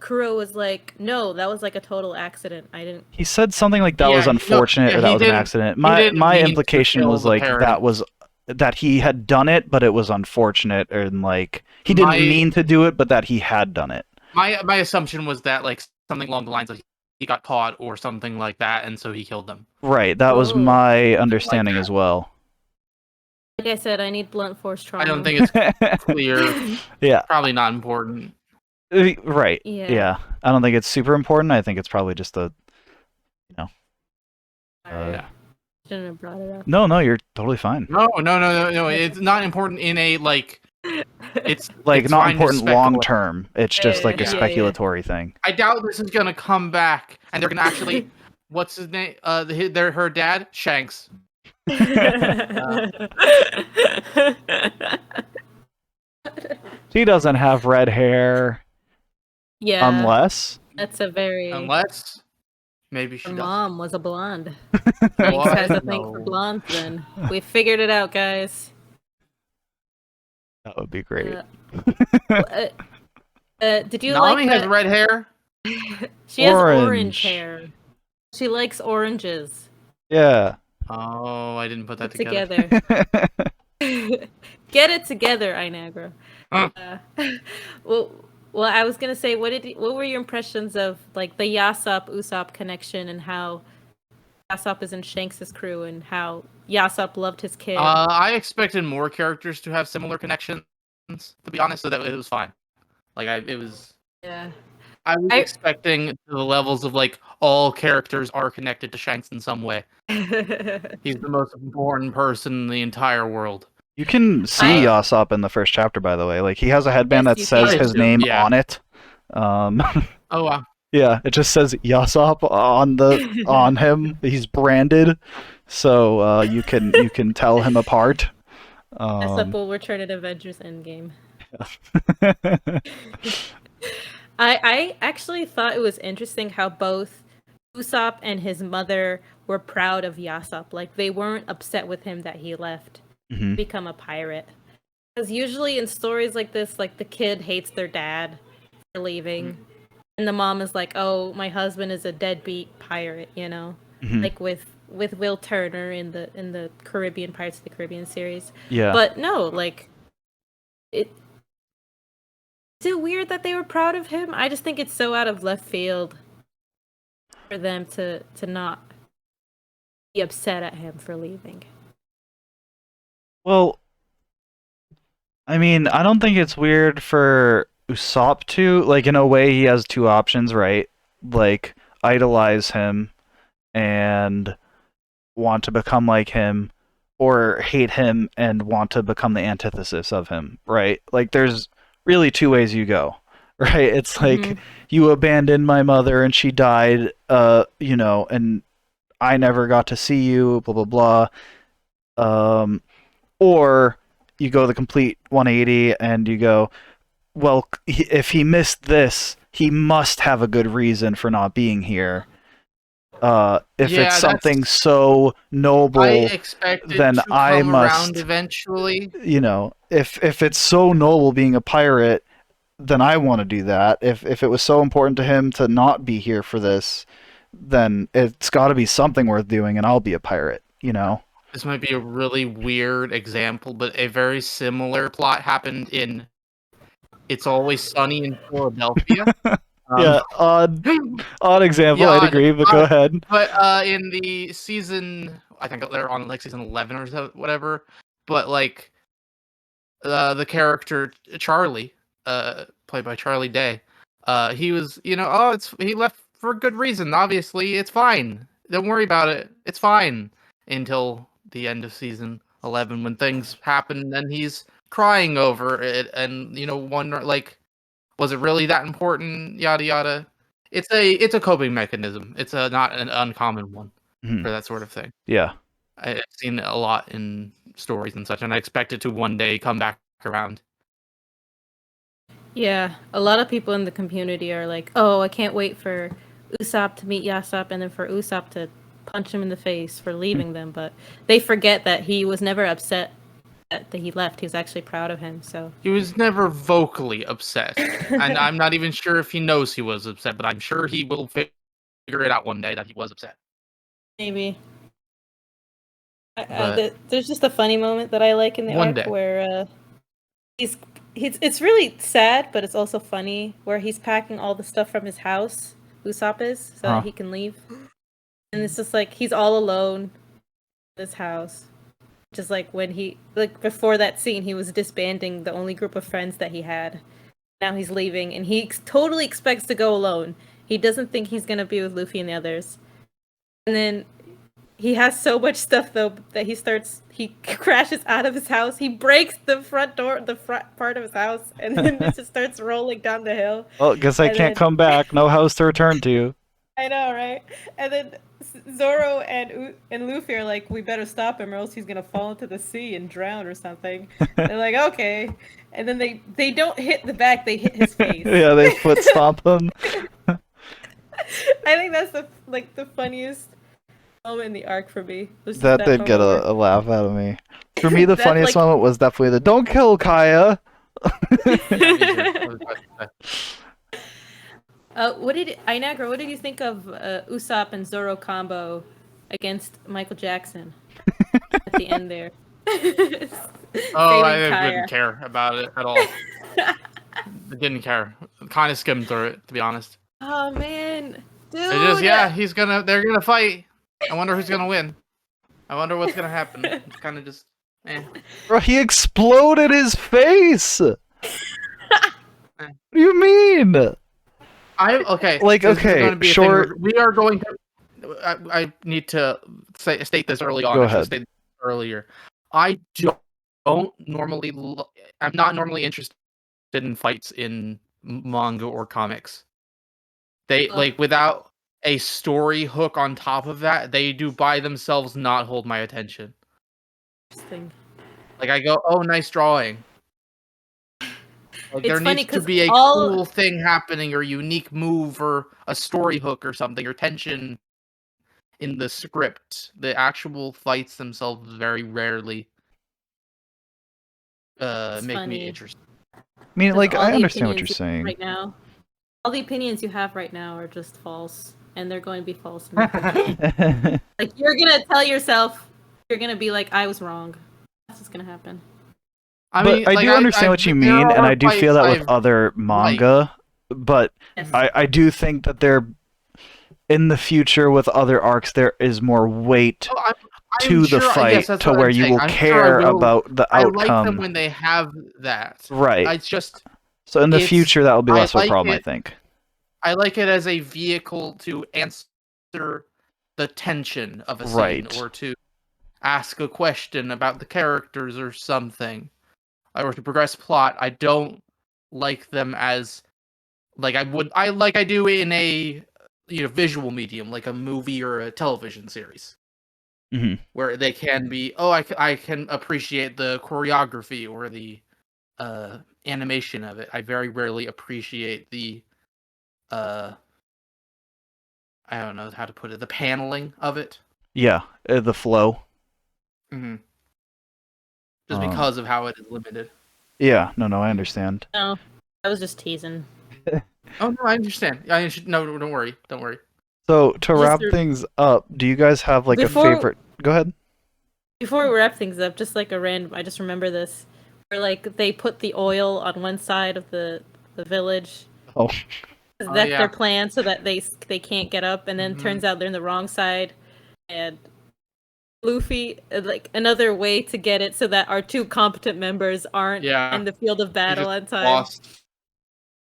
Kuro was like, "No, that was like a total accident. I didn't." He said something like that Yeah, was no, unfortunate yeah, or that he was an didn't- accident. he My didn't my mean to implication kill was the like parents. that he had done it, but it was unfortunate, and like he didn't My- mean to do it, but that he had done it. My assumption was that like something along the lines of he got caught or something like that, and so he killed them. Right, that was Oh. my understanding as well. Like I said, I need blunt force trauma. I don't think it's clear. Yeah, Probably not important. right. Yeah. Yeah, I don't think it's super important. I think it's probably just a Alright. Shouldn't have brought it up. no, you're totally fine. No. It's not important in a like. It's Like it's not fine to important speculate. long term. It's just like a Yeah. speculatory thing. I doubt this is gonna come back, and they're gonna actually. What's his name? Her dad, Shanks. She doesn't have red hair Yeah. unless That's a very. Unless maybe she Her does. mom was a blonde. What? Hanks has a thing for No. blondes. Then we figured it out, guys. that would be great. Did you Nami like has that? red hair. She has Orange. orange hair. She likes oranges Yeah. Oh, I didn't put that put together. together. Get it together, Inagra. Huh. Uh, well, well, I was gonna say, what were your impressions of like the Ussop Usopp connection and how Usopp is in Shanks' crew and how Usopp loved his kid? I expected more characters to have similar connections, to be honest, so that it was fine. Like Yeah. I was I expecting the levels of like all characters are connected to Shanks in some way. He's the most important person in the entire world. You can see I Usopp in the first chapter, by the way. Like he has a headband yes, that you says I can. his assume, name yeah. on it. Um, Oh wow. yeah, it just says Usopp on him. He's branded, so you can tell him apart. Usopp Um, will return in Avengers Endgame. I actually thought it was interesting how both Usopp and his mother were proud of Usopp. Like they weren't upset with him that he left to mhm. become a pirate. Because usually in stories like this, like the kid hates their dad for leaving, and the mom is like, "Oh, my husband is a deadbeat pirate," you know, Mhm. like with Will Turner in the Caribbean Pirates of the Caribbean series. Yeah. But no, like it. Is it weird that they were proud of him? I just think it's so out of left field for them to not be upset at him for leaving. Well, I mean, I don't think it's weird for Usopp to, like, in a way, he has two options, right? Like, idolize him and want to become like him, or hate him and want to become the antithesis of him, right? Like, there's really two ways you go, right? It's Mm-hmm. like, you abandoned my mother and she died, and I never got to see you, blah, blah, blah. Or you go the complete 180 and you go, well, if he missed this, he must have a good reason for not being here. If it's Yeah, something that's. so I noble, expected then to I come around must, eventually. if it's so noble being a pirate, then I want to do that. If it was so important to him to not be here for this, then it's got to be something worth doing, and I'll be a pirate. This might be a really weird example, but a very similar plot happened in It's Always Sunny in Philadelphia. Um, Yeah, odd example. yeah, I'd odd, agree, but go odd. ahead. But in the season, I think they're on like season 11 or so, whatever. But like the character Charlie, played by Charlie Day, he was, he left for a good reason. Obviously, it's fine. Don't worry about it. It's fine until the end of season 11 when things happen and he's crying over it and wonder like, was it really that important? Yada yada. It's a coping mechanism. It's a not an uncommon one Mhm. for that sort of thing. Yeah. I've seen it a lot in stories and such, and I expect it to one day come back around. Yeah, a lot of people in the community are like, "Oh, I can't wait for Usopp to meet Yasop, and then for Usopp to punch him in the face for leaving them." But they forget that he was never upset that he left. He was actually proud of him. So He was never vocally upset, and I'm not even sure if he knows he was upset, but I'm sure he will figure it out one day that he was upset. maybe But there's just a funny moment that I like in the one arc day, where he's it's really sad, but it's also funny where he's packing all the stuff from his house, Usopp is, so that Huh. he can leave. And it's just like he's all alone in this house. Just like when he like before that scene, he was disbanding the only group of friends that he had. Now he's leaving, and he totally expects to go alone. He doesn't think he's gonna be with Luffy and the others. And then he has so much stuff though that he crashes out of his house. He breaks the front door, the front part of his house, and then it just starts rolling down the hill. Well, guess I And can't then come back. No house to return to. I know, right? And then Zoro and Luffy are like, "We better stop him, or else he's gonna fall into the sea and drown or something." They're like, "Okay," and then they don't hit the back; they hit his face. Yeah, they foot stomp him. I think that's the funniest moment in the arc for me. Was just That that did get moment where a laugh out of me. For me, the that funniest like moment was definitely the "Don't kill Kaya." yeah, me too. I was about to say. What did you think of Usopp and Zoro combo against Michael Jackson at the end there? Oh, I Saving didn't Kaya. care about it at all. I didn't care. Kind of skimmed through it, to be honest. Oh man, It just, dude. yeah, they're gonna fight. I wonder who's gonna win. I wonder what's gonna happen. It's kind of just, eh. Bro, he exploded his face! What do you mean? Okay. Like, This is okay, going to be a short. thing. We are going to. I need to state this early on. Go I should have ahead. stated this earlier. I don't normally. I'm not normally interested in fights in manga or comics. They like without a story hook on top of that. They do by themselves not hold my attention. Interesting. Like I go, oh, nice drawing. Like It's there funny needs to 'cause be a all- cool thing happening, or unique move, or a story hook, or something, or tension in the script. The actual fights themselves very rarely It's make me funny. interested. I mean, 'Cause like, all I the understand what you're opinions you have saying. right now. All the opinions you have right now are just false, and they're going to be false in the future. Like you're gonna tell yourself, you're gonna be like, I was wrong. That's what's gonna happen. I But mean, I like, do understand what you mean, and I do feel that with other manga. But Yes. I do think that there, in the future with other arcs, there is more weight I'm to the sure, fight yes, that's to what where I'm you saying. will I'm sure I care will. about the I like them outcome. when they have that. Right. It's just So in the it's- future, that will be I less of a like problem, I it- think. I like it as a vehicle to answer the tension of a scene, Right. or to ask a question about the characters or something, or to progress plot. I don't like them as like I do in a visual medium, like a movie or a television series, Hmm. where they can be, oh, I can appreciate the choreography or the animation of it. I very rarely appreciate the uh I don't know how to put it, the paneling of it. Yeah, the flow. Mm-hmm. Just Um, because of how it is limited. yeah, no, I understand. No, I was just teasing. Oh no, I understand. No, don't worry, don't worry. So to Just wrap to- things up, do you guys have like a Before- favorite? Go ahead. Before we wrap things up, just like a random, I just remember this, where like they put the oil on one side of the village. Oh, 'Cause Oh, that's yeah. their plan, so that they can't get up, and then Mhm. turns out they're in the wrong side, and Luffy like another way to get it so that our two competent members aren't Yeah. in the field of They battle just on time. lost.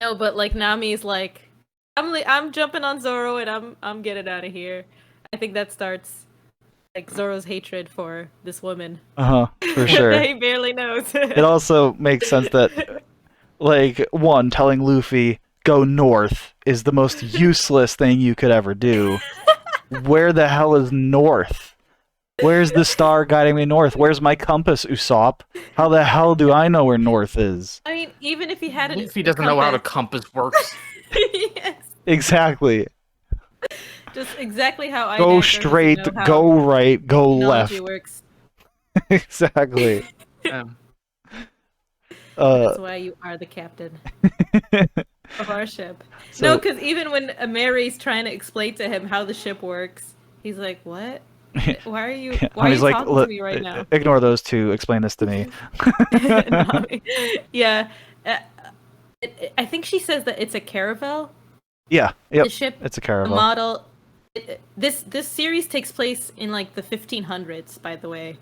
No, but like Nami's like, I'm jumping on Zoro and I'm getting out of here. I think that starts like Zoro's hatred for this woman for that sure. he barely knows. It also makes sense that, like, one, telling Luffy, go north is the most useless thing you could ever do. Where the hell is north? Where's the star guiding me north? Where's my compass, Usopp? How the hell do I know where north is? I mean, even if he had it, Luffy doesn't know how a compass works. Yes, Exactly. just exactly how I Go straight, go right, go left. technology works. Exactly. Um, That's why you are the captain of our ship. No, So- because even when Mary's trying to explain to him how the ship works, he's like, "What? Why are you? Why are he's you like, talking to me right now?" ignore those two. Explain this to me. Yeah, I think she says that it's a caravel. Yeah. Yep. The ship, It's a the caravel. model. This series takes place in like the 1500s, by the way.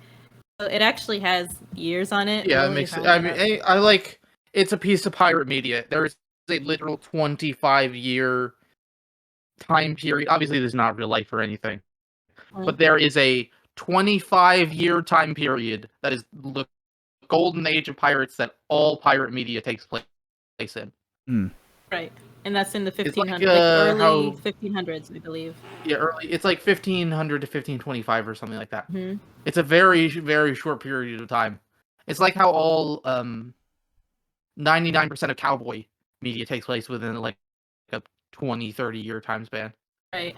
So it actually has years on it. yeah, it Really makes. high I up. mean, I like. It's a piece of pirate media. There is a literal 25-year time period. Obviously, there's not real life or anything, but there is a 25-year time period that is the golden age of pirates that all pirate media takes place in. Right, and that's in the It's 1500s, like, early how- 1500s, I believe. Yeah, early. It's like 1500 to 1525 or something like that. Hmm. It's a very, very short period of time. It's like how all 99% of cowboy media takes place within like a 20, 30-year time span. Right.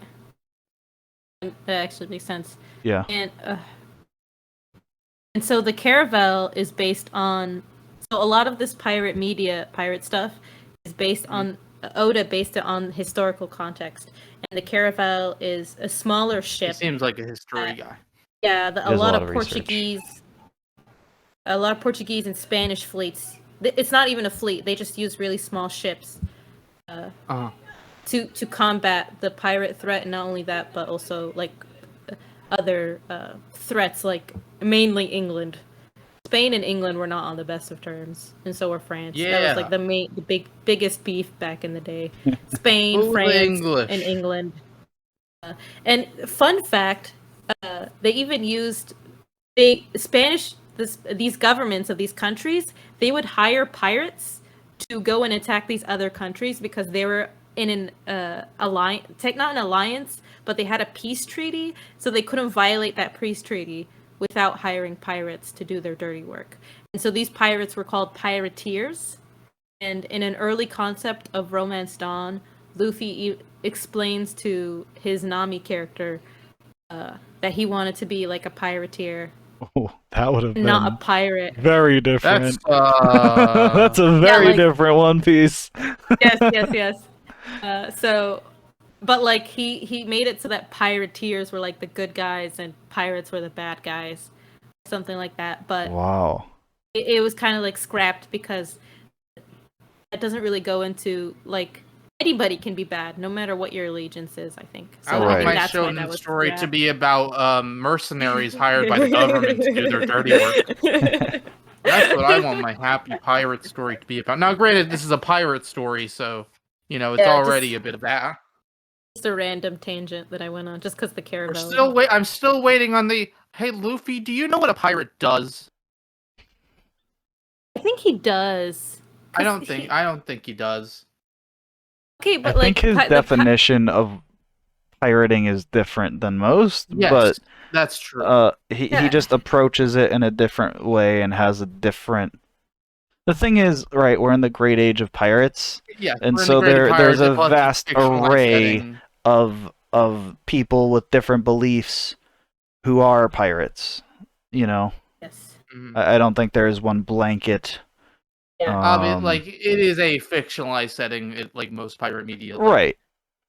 That actually makes sense. Yeah. And so the caravel is based on. So a lot of this pirate stuff, is based on Oda based it on historical context, and the caravel is a smaller He ship. seems like a history guy. Yeah, a Does lot of Portuguese. a lot of Portuguese and Spanish fleets. It's not even a fleet; they just use really small ships Uh-huh. to combat the pirate threat, and not only that, but also like other threats, like mainly England. Spain and England were not on the best of terms, and so were France. That was like Yeah. the biggest beef back in the day. Spain, Oh, the France, and English. England. And fun fact, they even used these governments of these countries. They would hire pirates to go and attack these other countries because they were in an alliance, not an alliance, but they had a peace treaty, so they couldn't violate that peace treaty without hiring pirates to do their dirty work. And so these pirates were called pirateers. And in an early concept of Romance Dawn, Luffy explains to his Nami character that he wanted to be like a pirateer, Oh, that would have not a been pirate. very different. That's That's a very like- different One Piece. Yes. But like he made it so that pirateers were like the good guys and pirates were the bad guys, something like that. But Wow. it was kind of like scrapped because it doesn't really go into like anybody can be bad no matter what your allegiance is, I think. I Right. want think my that's why that shonen was story to scrapped. be about mercenaries hired by the government to do their dirty work. That's what I want my happy pirate story to be about. Now, granted, this is a pirate story, so it's Yeah, already just- a bit of that. Just a random tangent that I went on just because the caravel. I'm still waiting on the. Hey, Luffy, do you know what a pirate does? I think he does. I don't think he does. Okay, I but like think his the definition of pirating is different than most, Yes, but that's true. he Yeah. just approaches it in a different way and has a different. The thing is, right, we're in the great age of pirates, Yeah, and we're in so the Great there's Pirates, a plus it's vast fictionalized array setting. of people with different beliefs who are pirates. yes. Mhm. I don't think there is one blanket. Like it is a fictionalized setting, like most pirate media. Right.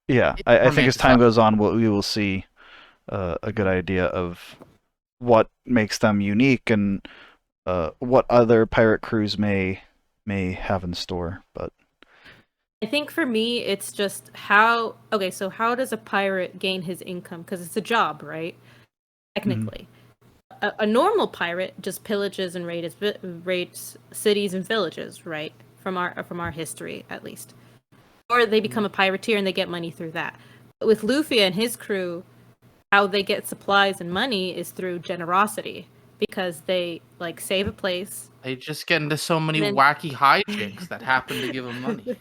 Yeah, I think as time romanticized. goes on, we will see a good idea of what makes them unique and what other pirate crews may have in store. But I think for me, it's just how. Okay, so how does a pirate gain his income? Because it's a job, right? Technically, a normal pirate just pillages and raids cities and villages, right? From our history, at least. Or they become a pirateer and they get money through that. But with Luffy and his crew, how they get supplies and money is through generosity because they like save a place. They just get into so many And then- wacky hijinks that happen to give them money.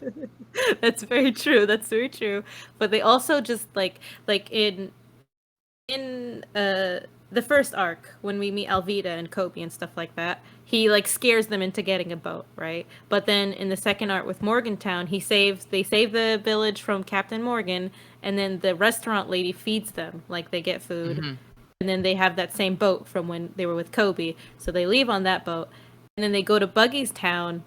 That's very true. That's very true. But they also just like in the first arc when we meet Alvida and Kobe and stuff like that, he like scares them into getting a boat, right? But then in the second arc with Morgantown, they save the village from Captain Morgan, and then the restaurant lady feeds them, like they get food. Mhm. And then they have that same boat from when they were with Kobe. So they leave on that boat. And then they go to Buggy's town,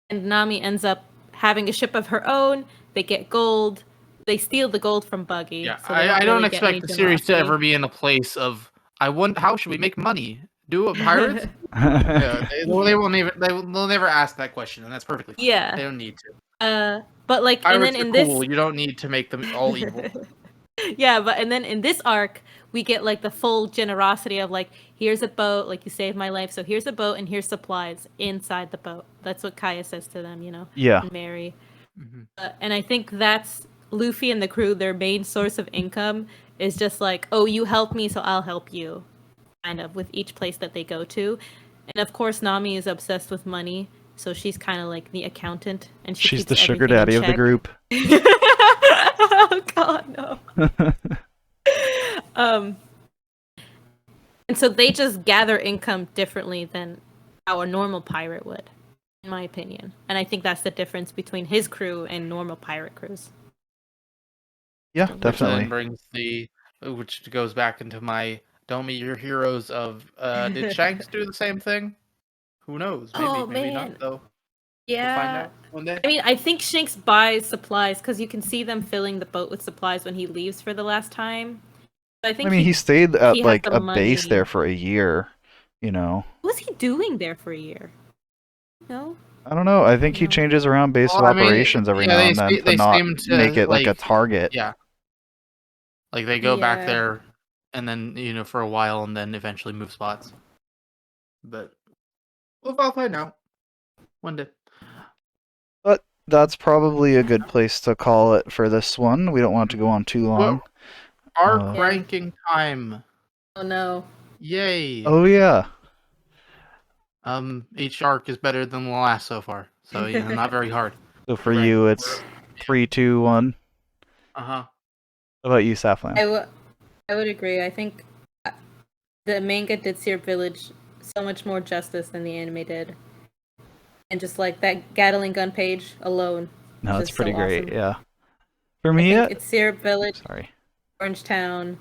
and Nami ends up having a ship of her own. They get gold. They steal the gold from Buggy. Yeah, so they I don't really get any expect the series to generosity. ever be in a place of I want. How should we make money? Do a pirates? Yeah, they won't even. They'll never ask that question, and that's perfectly fine. Yeah. They don't need to. But like, Pirates and then are in cool. this, You don't need to make them all evil. yeah, but and then in this arc, we get like the full generosity of like, here's a boat, like you saved my life, so here's a boat and here's supplies inside the boat. That's what Kaya says to them, yeah, and Mary. Mhm. And I think that's Luffy and the crew. Their main source of income is just like, oh, you help me, so I'll help you, kind of with each place that they go to. And of course, Nami is obsessed with money, so she's kind of like the accountant, and she she's keeps the sugar everything in daddy of the check. group. Oh God, no. And so they just gather income differently than how a normal pirate would, in my opinion. And I think that's the difference between his crew and normal pirate crews. Yeah, Which definitely. then brings which goes back into my don't meet your heroes of did Shanks do the same thing? Who knows? Maybe, Oh, maybe man. not though. Yeah. We'll find out one day. I mean, I think Shanks buys supplies because you can see them filling the boat with supplies when he leaves for the last time. So I think I mean, he stayed at he has like the a base money. there for a year, you know. What was he doing there for a year? No. I don't know. I think he No. changes around base Well, of I mean, operations every yeah, now and then to they not seem make to it like a like, target. yeah, like they go back Yeah. there and then for a while and then eventually move spots. But we'll find out one day. But that's probably a good place to call it for this one. We don't want it to go on too Well, long. arc Yeah. ranking time. Oh no. Yay! Oh yeah. Each arc is better than the last so far, so not very hard. So to for rank. you, it's 3, 2, 1. Uh-huh. How about you, Saflam? I would agree. I think the manga did Syrup Village so much more justice than the anime did. And just like that Gatling gun page alone No, is it's just so pretty great. awesome. Yeah. For I me, think it's Syrup Village, sorry. Orange Town.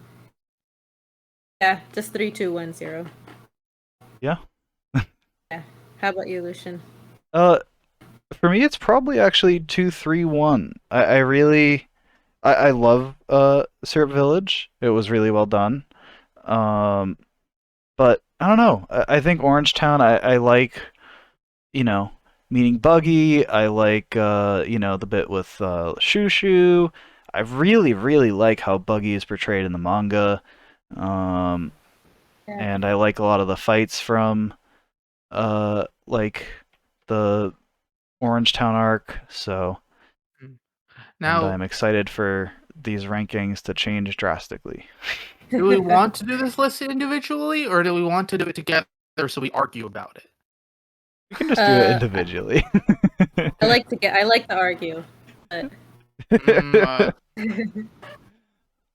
Yeah, just 3-2-1-0. Yeah. Yeah. How about you, Lucian? For me, it's probably actually 2, 3, 1. I really, I love Syrup Village. It was really well done. Um, but I don't know. I think Orange Town. I like, you know, meeting Buggy. I like, the bit with Shushu. I really, really like how Buggy is portrayed in the manga. Um, Yeah. and I like a lot of the fights from, like the Orange Town arc. So, and Now, I'm excited for these rankings to change drastically. do we want to do this list individually, or do we want to do it together so we argue about it? We can just do it Uh, individually. I like to argue, but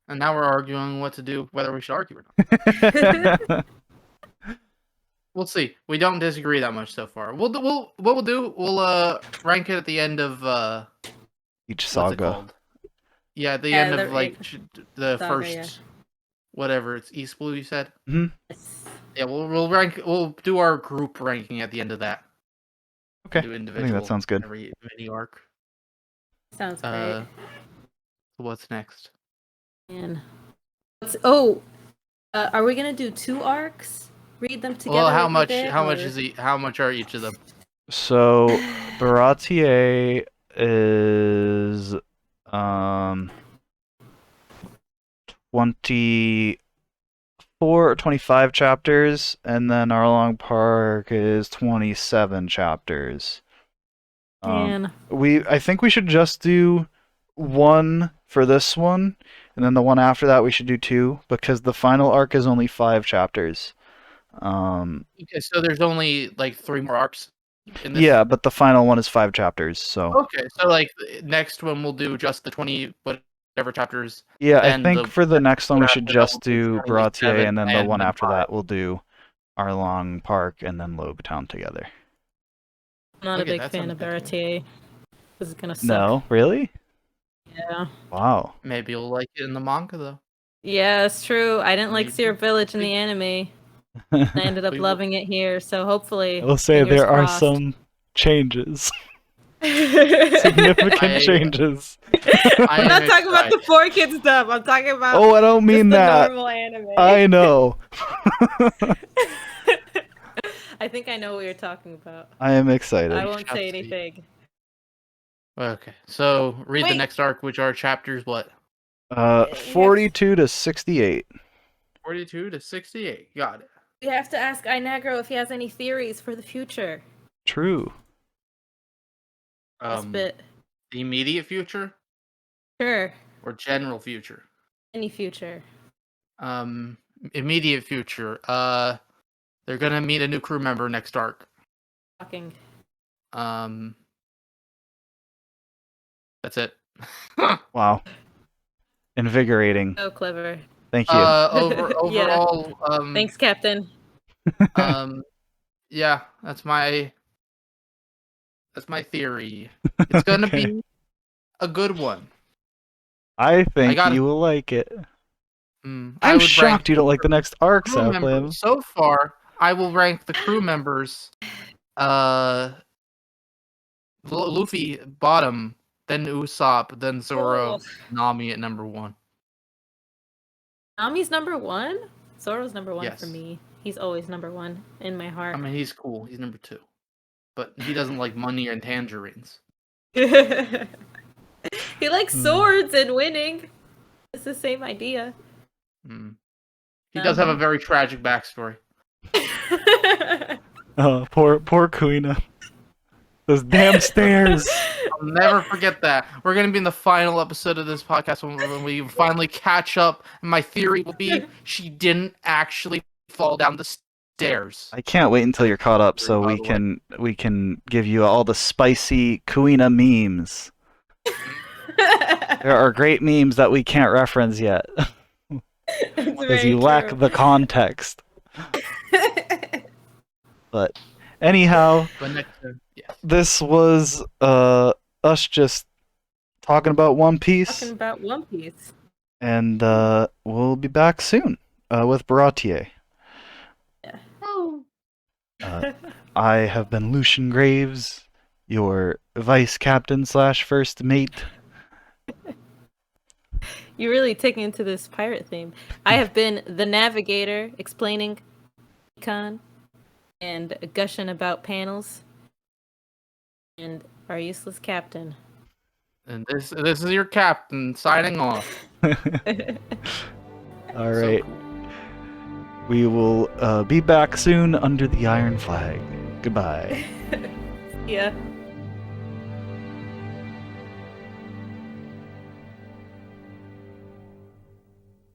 And now we're arguing what to do, whether we should argue or not. We'll see. We don't disagree that much so far. What we'll do? We'll rank it at the end of Each what's it saga. called? Yeah, at the Yeah, end of the saga, first yeah. whatever it's East Blue. You said. Hmm. Yes. Yeah, we'll rank. We'll do our group ranking at the end of that. Okay. Do I individual. think that sounds good. Every mini arc. Sounds great. What's next? Man. Are we gonna do 2 arcs? Read them together. Well, how like we much? did, How or... much is How much are each of them? So Baratier is 24 or 25 chapters, and then Arlong Park is 27 chapters. Man. I think we should just do one for this one, and then the one after that we should do 2 because the final arc is only 5 chapters. Okay, so there's only like 3 more arcs in this. Yeah, but the final one is 5 chapters, so. Okay, so like next one we'll do just the 20 whatever chapters. Yeah, I Then think for the next one we should after that just will be do 27 Baratier, and then the and one then after 5. that we'll do Arlong Park and then Logetown together. I'm not a Okay, big that fan sounds of good to Baratier. This is gonna suck. No, really? Yeah. Wow. Maybe you'll like it in the manga though. Yeah, it's true. I didn't like Maybe. Syrup Village in the anime. I ended up We- loving it here, so hopefully. I will say fingers there are crossed. some changes. Significant changes. I'm not talking about the 4 Kids stuff. I'm talking about Oh, I don't mean just the that. normal anime. I know. I think I know what you're talking about. I am excited. I won't shall say see. anything. Okay, so read the Wait. next arc, which are chapters what? 42 to 68. 42 to 68. Got it. We have to ask Inagro if he has any theories for the future. True. This bit. The immediate future Sure. or general future? Any future. Immediate future. They're gonna meet a new crew member next arc. Talking. That's it. Wow. Invigorating. So clever. Thank you. Overall, Thanks, Captain. yeah, that's my theory. It's gonna Okay. be a good one. I think gotta- you will like it. I I'm would rank shocked you don't like the next arc, crew Southland. members. So far, I will rank the crew members. Luffy bottom, then Usopp, then Zoro, Nami at number 1. Nami's number 1? Zoro's number 1 Yes. for me. He's always number one in my I heart. mean, he's cool. He's number 2, but he doesn't like money and tangerines. He likes swords and winning. It's the same idea. He does have a very tragic backstory. Oh, poor Kuina. Those damn stairs. I'll never forget that. We're going to be in the final episode of this podcast when we finally catch up. And my theory will be she didn't actually fall down the stairs. I can't wait until you're caught up so By the we can give you all the spicy Kuina memes. There are great memes that we can't reference yet because you lack the context. But anyhow, this was us just talking about One Piece. Talking about One Piece. And we'll be back soon with Baratier. Yeah. I have been Lucian Graves, your vice captain / first mate. You're really taking into this pirate theme. I have been the navigator, explaining econ and gushing about panels, and our useless captain. And this is your captain signing off. All right. So cool. We will be back soon under the Iron Flag. Goodbye. Yeah.